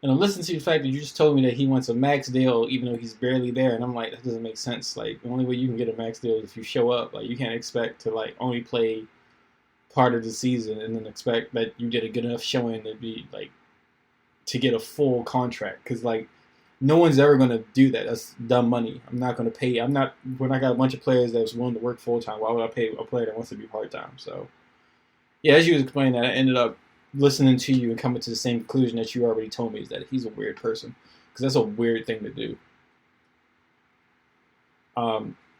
and I'm listening to the fact that you just told me that he wants a max deal even though he's barely there, and I'm like, that doesn't make sense. Like, the only way you can get a max deal is if you show up. Like, you can't expect to, only play part of the season and then expect that you did a good enough showing to be, to get a full contract. Because, no one's ever going to do that. That's dumb money. I'm not going to pay. When I got a bunch of players that's willing to work full time, why would I pay a player that wants to be part time? So, yeah, as you was explaining that, I ended up listening to you and coming to the same conclusion that you already told me, is that he's a weird person. Because that's a weird thing to do.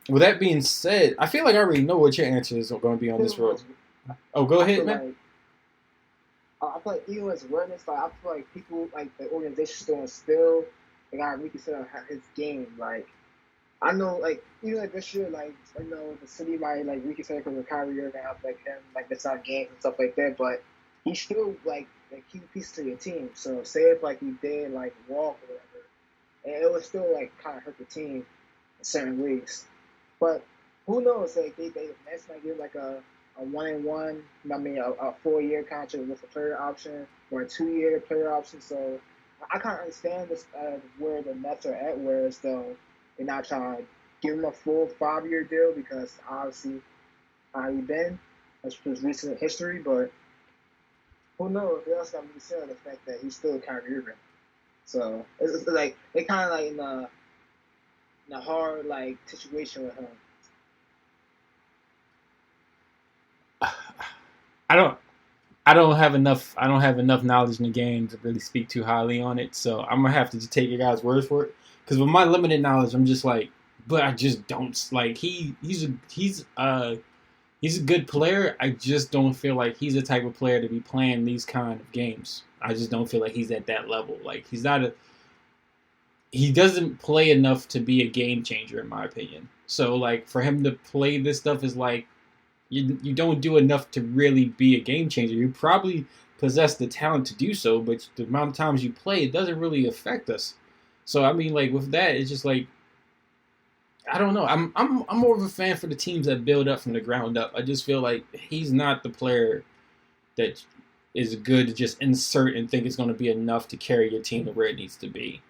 With that being said, I feel like I already know what your answer is going to be on this road. Oh, go ahead, man. I feel like even as awareness, I feel like people, the organization still instill, they gotta reconsider his game. I know, like even like this year, like the city might like reconsider because of Cryor now, like him like miss out games and stuff like that. But he still like key piece to your team. So say if like he did like walk or whatever, and it would still like kind of hurt the team in certain ways. But who knows? Like they the Nets might give like a 1-and-1. I mean a 4-year contract with a player option or a 2-year player option. So I kind of understand this where the Nets are at, whereas though they're not trying to give him a full 5-year deal because obviously how he been. That's his recent history, but who knows? They also got to consider the fact that he's still Kyrie Irving. So it's like they kind of like in a hard like situation with him. I don't. I don't have enough. I don't have enough knowledge in the game to really speak too highly on it. So I'm gonna have to just take your guys' word for it. Because with my limited knowledge, I'm just like, but I just don't like. He's a good player. I just don't feel like he's the type of player to be playing these kind of games. I just don't feel like he's at that level. Like he's not a. He doesn't play enough to be a game changer, in my opinion. So like for him to play this stuff is like you don't do enough to really be a game changer. You probably possess the talent to do so, but the amount of times you play, it doesn't really affect us. So I mean, like with that, it's just like I don't know. I'm more of a fan for the teams that build up from the ground up. I just feel like he's not the player that is good to just insert and think it's going to be enough to carry your team to where it needs to be.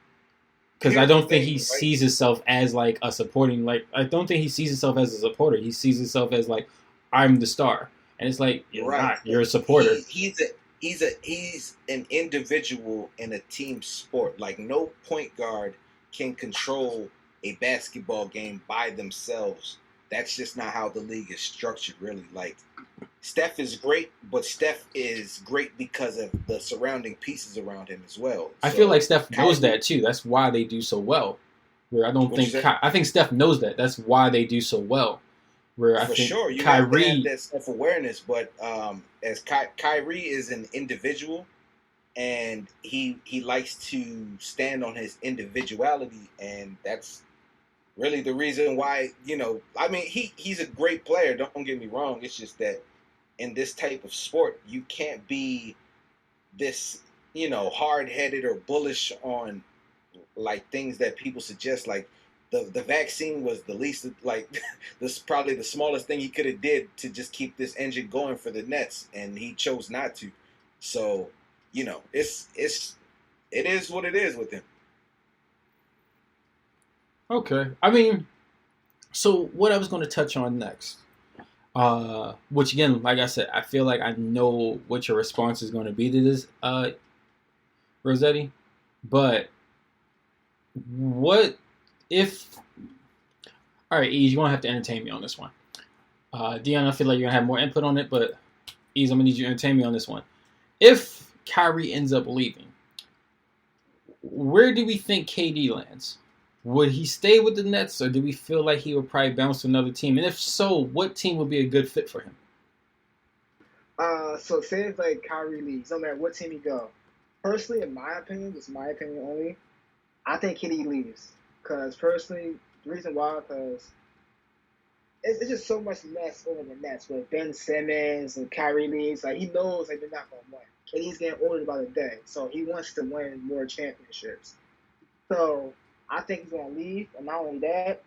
Because I Here's the don't think he thing, right? sees himself as like a supporting. Like I don't think he sees himself as a supporter. He sees himself as like I'm the star, and it's like you're Right. not. You're a supporter. He's an individual in a team sport. Like no point guard can control a basketball game by themselves. That's just not how the league is structured, really. Like Steph is great, but Steph is great because of the surrounding pieces around him as well. I feel like So Steph knows Kyrie, that too. That's why they do so well. Where I don't what you think say? I think Steph knows that. That's why they do so well. Where I For think sure, you have to have Kyrie. that self awareness. But as Kyrie is an individual, and he likes to stand on his individuality, and that's really the reason why I mean he's a great player. Don't get me wrong. It's just that in this type of sport, you can't be this hard headed or bullish on like things that people suggest. Like the vaccine was the least like this probably the smallest thing he could have did to just keep this engine going for the Nets, and he chose not to. So it is what it is with him. Okay, I mean, so what I was going to touch on next, which again, like I said, I feel like I know what your response is going to be to this, Rosetti. But what if? All right, Ease, you're gonna have to entertain me on this one. Deon, I feel like you're gonna have more input on it, but Ease, I'm gonna need you to entertain me on this one. If Kyrie ends up leaving, where do we think KD lands? Would he stay with the Nets, or do we feel like he would probably bounce to another team? And if so, what team would be a good fit for him? So say if like Kyrie leaves, no matter what team he go. Personally, in my opinion, just my opinion only, I think KD leaves. Cause personally, the reason why, cause it's just so much mess over the Nets with Ben Simmons and Kyrie leaves. Like he knows like they're not gonna win. KD's getting older by the day, so he wants to win more championships. So I think he's gonna leave, and not only that,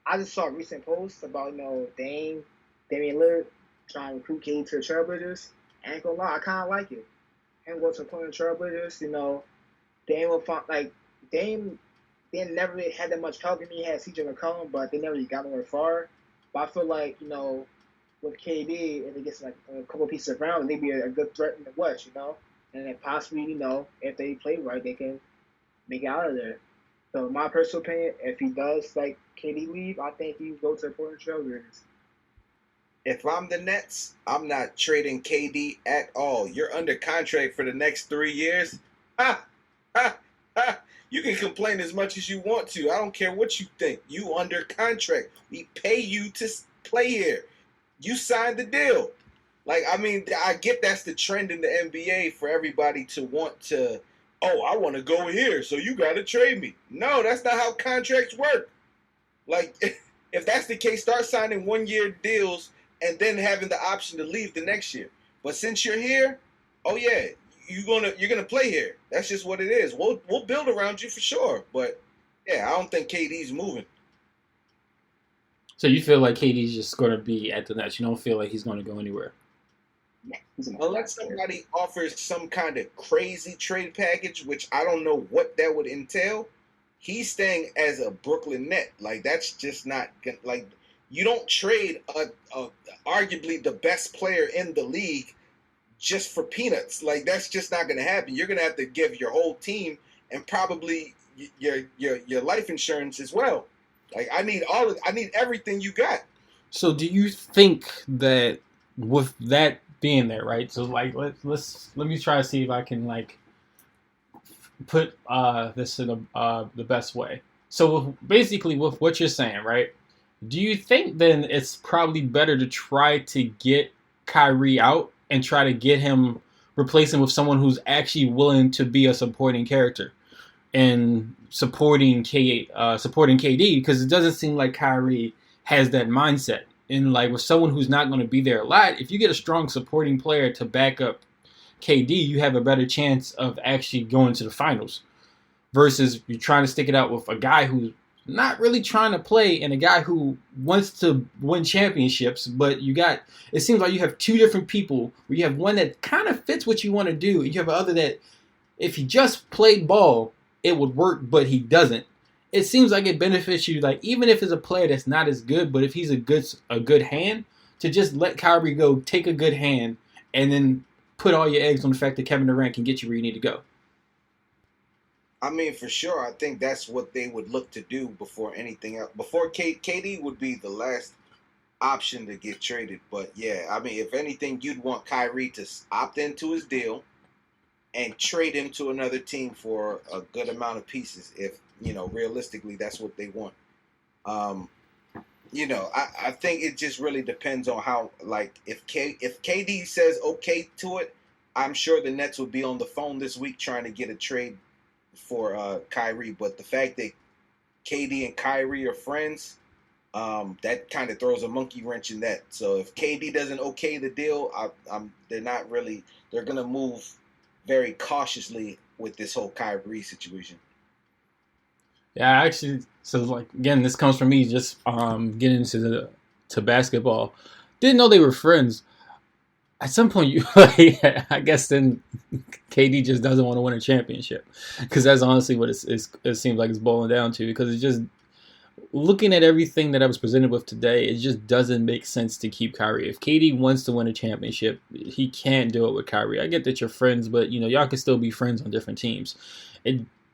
I just saw a recent post about Damian Lillard trying to recruit KD to the Trailblazers. I ain't gonna lie, I kind of like it. Him go to the Trailblazers, Dame will find like Dame. They never really had that much help. I mean, he had CJ McCollum, but they never really got nowhere far. But I feel like with KD, if they get like a couple pieces around, they'd be a good threat in the West. And then possibly, if they play right, they can make it out of there. So in my personal opinion, if he does like KD leave, I think he go to the Portland Trailblazers. If I'm the Nets, I'm not trading KD at all. You're under contract for the next 3 years. Ha! Ha! Ha! You can complain as much as you want to. I don't care what you think. You under contract. We pay you to play here. You signed the deal. Like, I mean, I get that's the trend in the NBA for everybody to want to, oh, I want to go here, so you got to trade me. No, that's not how contracts work. Like, if that's the case, start signing 1 year deals and then having the option to leave the next year. But since you're here, oh yeah, you're gonna play here. That's just what it is. We'll build around you for sure. But yeah, I don't think KD's moving. So you feel like KD's just going to be at the Nets. You don't feel like he's going to go anywhere. Yeah, he's an Unless somebody offers some kind of crazy trade package, which I don't know what that would entail, he's staying as a Brooklyn Net. Like, that's just not like, you don't trade a arguably the best player in the league just for peanuts. Like, that's just not going to happen. You're going to have to give your whole team and probably your life insurance as well. Like, I need everything you got. So do you think that with that being there, right? So like let me try to see if I can like put this in the best way. So basically, with what you're saying, right? Do you think then it's probably better to try to get Kyrie out and try to get him replace him with someone who's actually willing to be a supporting character and supporting KD, because it doesn't seem like Kyrie has that mindset. And like with someone who's not going to be there a lot, if you get a strong supporting player to back up KD, you have a better chance of actually going to the finals. Versus you're trying to stick it out with a guy who's not really trying to play and a guy who wants to win championships, but it seems like you have two different people where you have one that kind of fits what you want to do, and you have another that if he just played ball, it would work, but he doesn't. It seems like it benefits you, like even if it's a player that's not as good, but if he's a good hand, to just let Kyrie go, take a good hand, and then put all your eggs on the fact that Kevin Durant can get you where you need to go. I mean, for sure, I think that's what they would look to do before anything else. Before KD would be the last option to get traded. But yeah, I mean, if anything, you'd want Kyrie to opt into his deal and trade him to another team for a good amount of pieces. If realistically, that's what they want. Um, I think it just really depends on how, like, if KD says okay to it, I'm sure the Nets would be on the phone this week trying to get a trade for Kyrie. But the fact that KD and Kyrie are friends, that kind of throws a monkey wrench in that. So if KD doesn't okay the deal, they're gonna move very cautiously with this whole Kyrie situation. Yeah, actually, so like again, this comes from me just getting to basketball. Didn't know they were friends. At some point, I guess then KD just doesn't want to win a championship, because that's honestly what it seems like it's boiling down to. Because it's just looking at everything that I was presented with today, it just doesn't make sense to keep Kyrie. If KD wants to win a championship, he can't do it with Kyrie. I get that you're friends, but y'all can still be friends on different teams.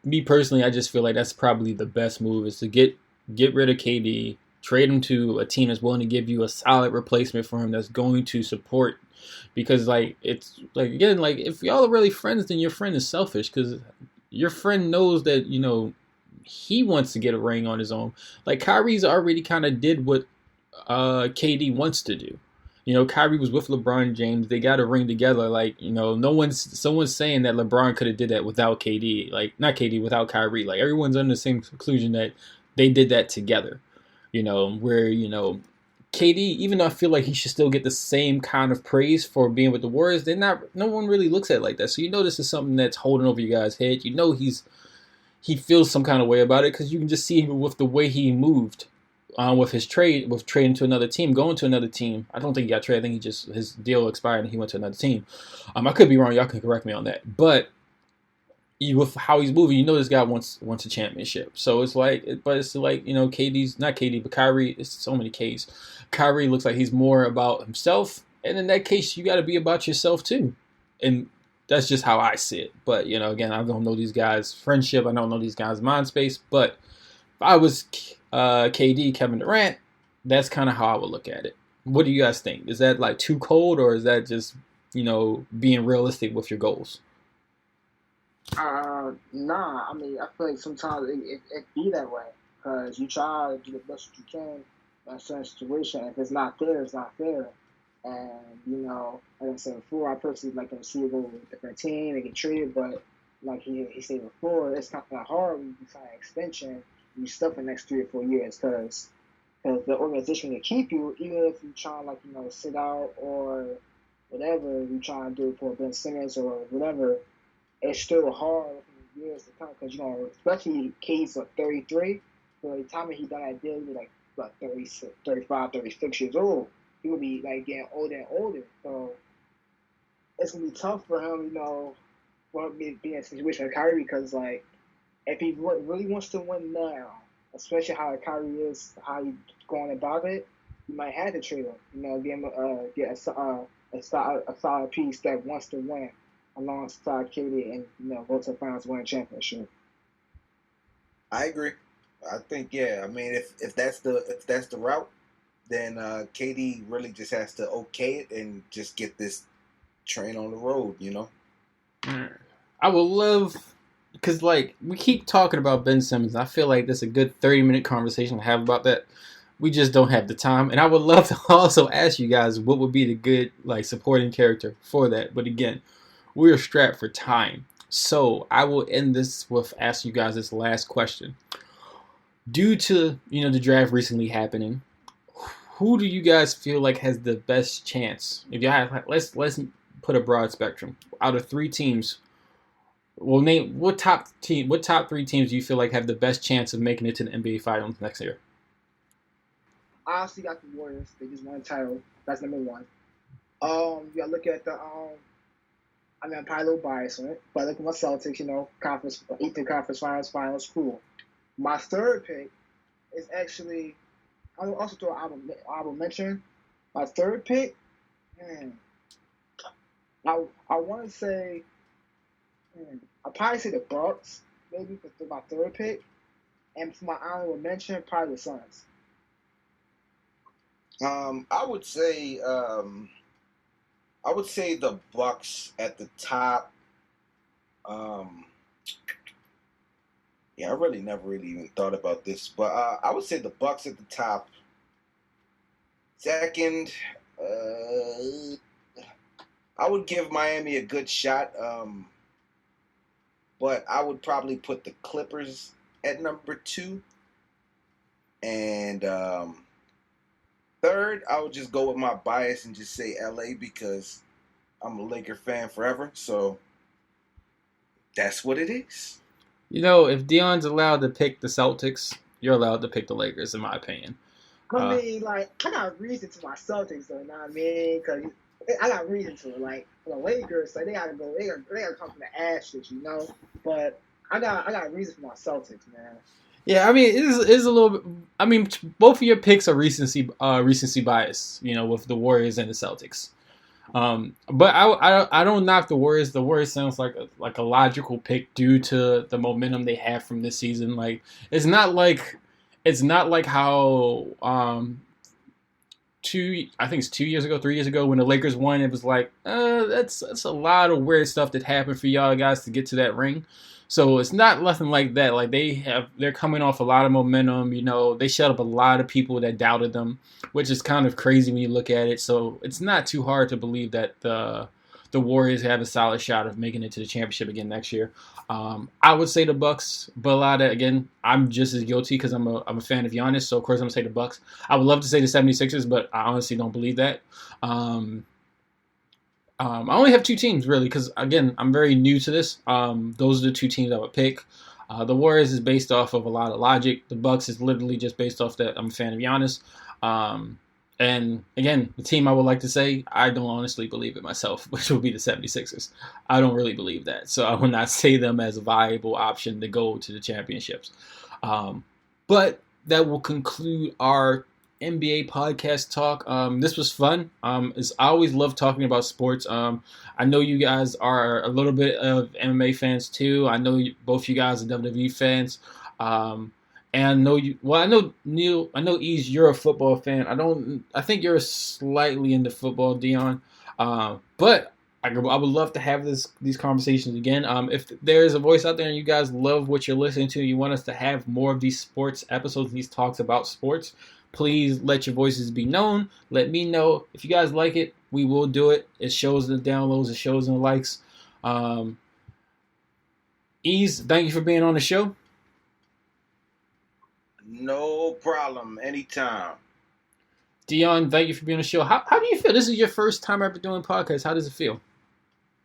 Me personally, I just feel like that's probably the best move, is to get rid of KD, trade him to a team that's willing to give you a solid replacement for him that's going to support. Because like it's like, again, like if y'all are really friends, then your friend is selfish, because your friend knows that he wants to get a ring on his own. Like Kyrie's already kind of did what KD wants to do. Kyrie was with LeBron James. They got a ring together. Like, someone's saying that LeBron could have did that without KD. Like, not KD, without Kyrie. Like, everyone's under the same conclusion that they did that together. Where, KD, even though I feel like he should still get the same kind of praise for being with the Warriors, no one really looks at it like that. So this is something that's holding over you guys' head. He feels some kind of way about it, because you can just see him with the way he moved. With his trade, with trading to another team, going to another team. I don't think he got traded. I think his deal expired and he went to another team. I could be wrong. Y'all can correct me on that. But with how he's moving, this guy wants a championship. So it's like, KD's not KD, but Kyrie. It's so many Ks. Kyrie looks like he's more about himself, and in that case, you got to be about yourself too. And that's just how I see it. But again, I don't know these guys' friendship. I don't know these guys' mind space. But if I was KD, Kevin Durant, that's kind of how I would look at it. What do you guys think? Is that like too cold, or is that just being realistic with your goals? Nah. I mean, I feel like sometimes it be that way, because you try to do the best you can in a certain situation. If it's not fair, it's not fair. And like I said before, I personally like to see it go with a different team and get traded. But like he said before, it's kind of hard when you sign an extension. you stuck for the next 3 or 4 years because the organization will keep you even if you try like sit out or whatever you trying to do for Ben Simmons or whatever. It's still hard in years to come because especially K's like 33. So by the time he done that deal, he'll be like about 36, 35, 36 years old. He will be like getting older and older. So it's gonna be tough for him, for him to be in a situation like Kyrie because like if he really wants to win now, especially how Kyrie is, how he's going about it, you might have to trade him. Get a solid piece that wants to win alongside KD and go to the finals, win a championship. I agree. I think I mean if that's the route, then KD really just has to okay it and just get this train on the road. I would love because like we keep talking about Ben Simmons. I feel like that's a good 30-minute conversation to have about that. We just don't have the time, and I would love to also ask you guys what would be the good like supporting character for that. But again, we're strapped for time, so I will end this with asking you guys this last question. Due to the draft recently happening, who do you guys feel like has the best chance? If you have, let's put a broad spectrum out of 3 teams. Well, name what top 3 teams do you feel like have the best chance of making it to the NBA Finals next year? I honestly got the Warriors. They just won a title. That's number one. You gotta look at the I'm probably a little biased on it, but look at my Celtics. Conference, Eastern Conference Finals, cool. My third pick is actually. I'll also throw an honorable mention. My third pick, I want to say, I'll probably say the Bucks, maybe for my third pick, and for my honorable mention, probably the Suns. I would say the Bucks at the top. I really never even thought about this, but I would say the Bucks at the top. Second, I would give Miami a good shot, but I would probably put the Clippers at number 2. And third, I would just go with my bias and just say LA because I'm a Laker fan forever. So that's what it is. If Deon's allowed to pick the Celtics, you're allowed to pick the Lakers, in my opinion. I mean, like, I got reason to my Celtics, though, you know what I mean? Because I got reason to it. Like, for the Lakers, like, they got to go, they got to come from the ashes, But I got reason for my Celtics, man. Yeah, I mean, it is a little bit. I mean, both of your picks are recency bias, with the Warriors and the Celtics. But I don't knock the Warriors. The Warriors sounds like a logical pick due to the momentum they have from this season. Like it's not like how 3 years ago when the Lakers won, it was like that's a lot of weird stuff that happened for y'all guys to get to that ring. So it's not nothing like that. Like they're coming off a lot of momentum. They shut up a lot of people that doubted them, which is kind of crazy when you look at it. So it's not too hard to believe that the Warriors have a solid shot of making it to the championship again next year. I would say the Bucks, but a lot of again, I'm just as guilty because I'm a fan of Giannis. So of course I'm gonna say the Bucks. I would love to say the 76ers, but I honestly don't believe that. I only have 2 teams, really, because, again, I'm very new to this. Those are the 2 teams I would pick. The Warriors is based off of a lot of logic. The Bucks is literally just based off that I'm a fan of Giannis. And, again, the team I would like to say, I don't honestly believe it myself, which would be the 76ers. I don't really believe that. So I would not say them as a viable option to go to the championships. But that will conclude our NBA podcast talk. This was fun. I always love talking about sports. I know you guys are a little bit of MMA fans too. I know both you guys are WWE fans. And I know you. Well, I know Neil. I know Ease. You're a football fan. I think you're slightly into football, Deon. But I would love to have these conversations again. If there's a voice out there and you guys love what you're listening to, you want us to have more of these sports episodes, these talks about sports, please let your voices be known. Let me know. If you guys like it, we will do it. It shows in the downloads. It shows in the likes. Ease, thank you for being on the show. No problem. Anytime. Deon, thank you for being on the show. How do you feel? This is your first time ever doing podcasts. How does it feel?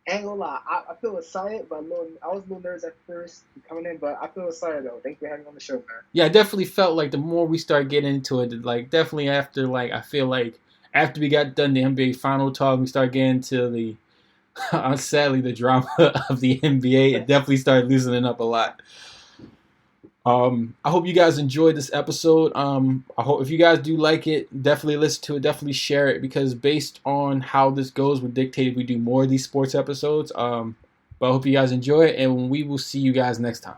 Ain't gonna lie, I feel excited, but I was a little nervous at first coming in, but I feel excited though. Thank you for having me on the show, man. Yeah, I definitely felt like the more we start getting into it, like definitely after I feel like after we got done the NBA final talk, we start getting to the sadly the drama of the NBA. It definitely started loosening up a lot. I hope you guys enjoyed this episode. I hope if you guys do like it, definitely listen to it, definitely share it, because based on how this goes would dictate if we do more of these sports episodes. But I hope you guys enjoy it, and we will see you guys next time.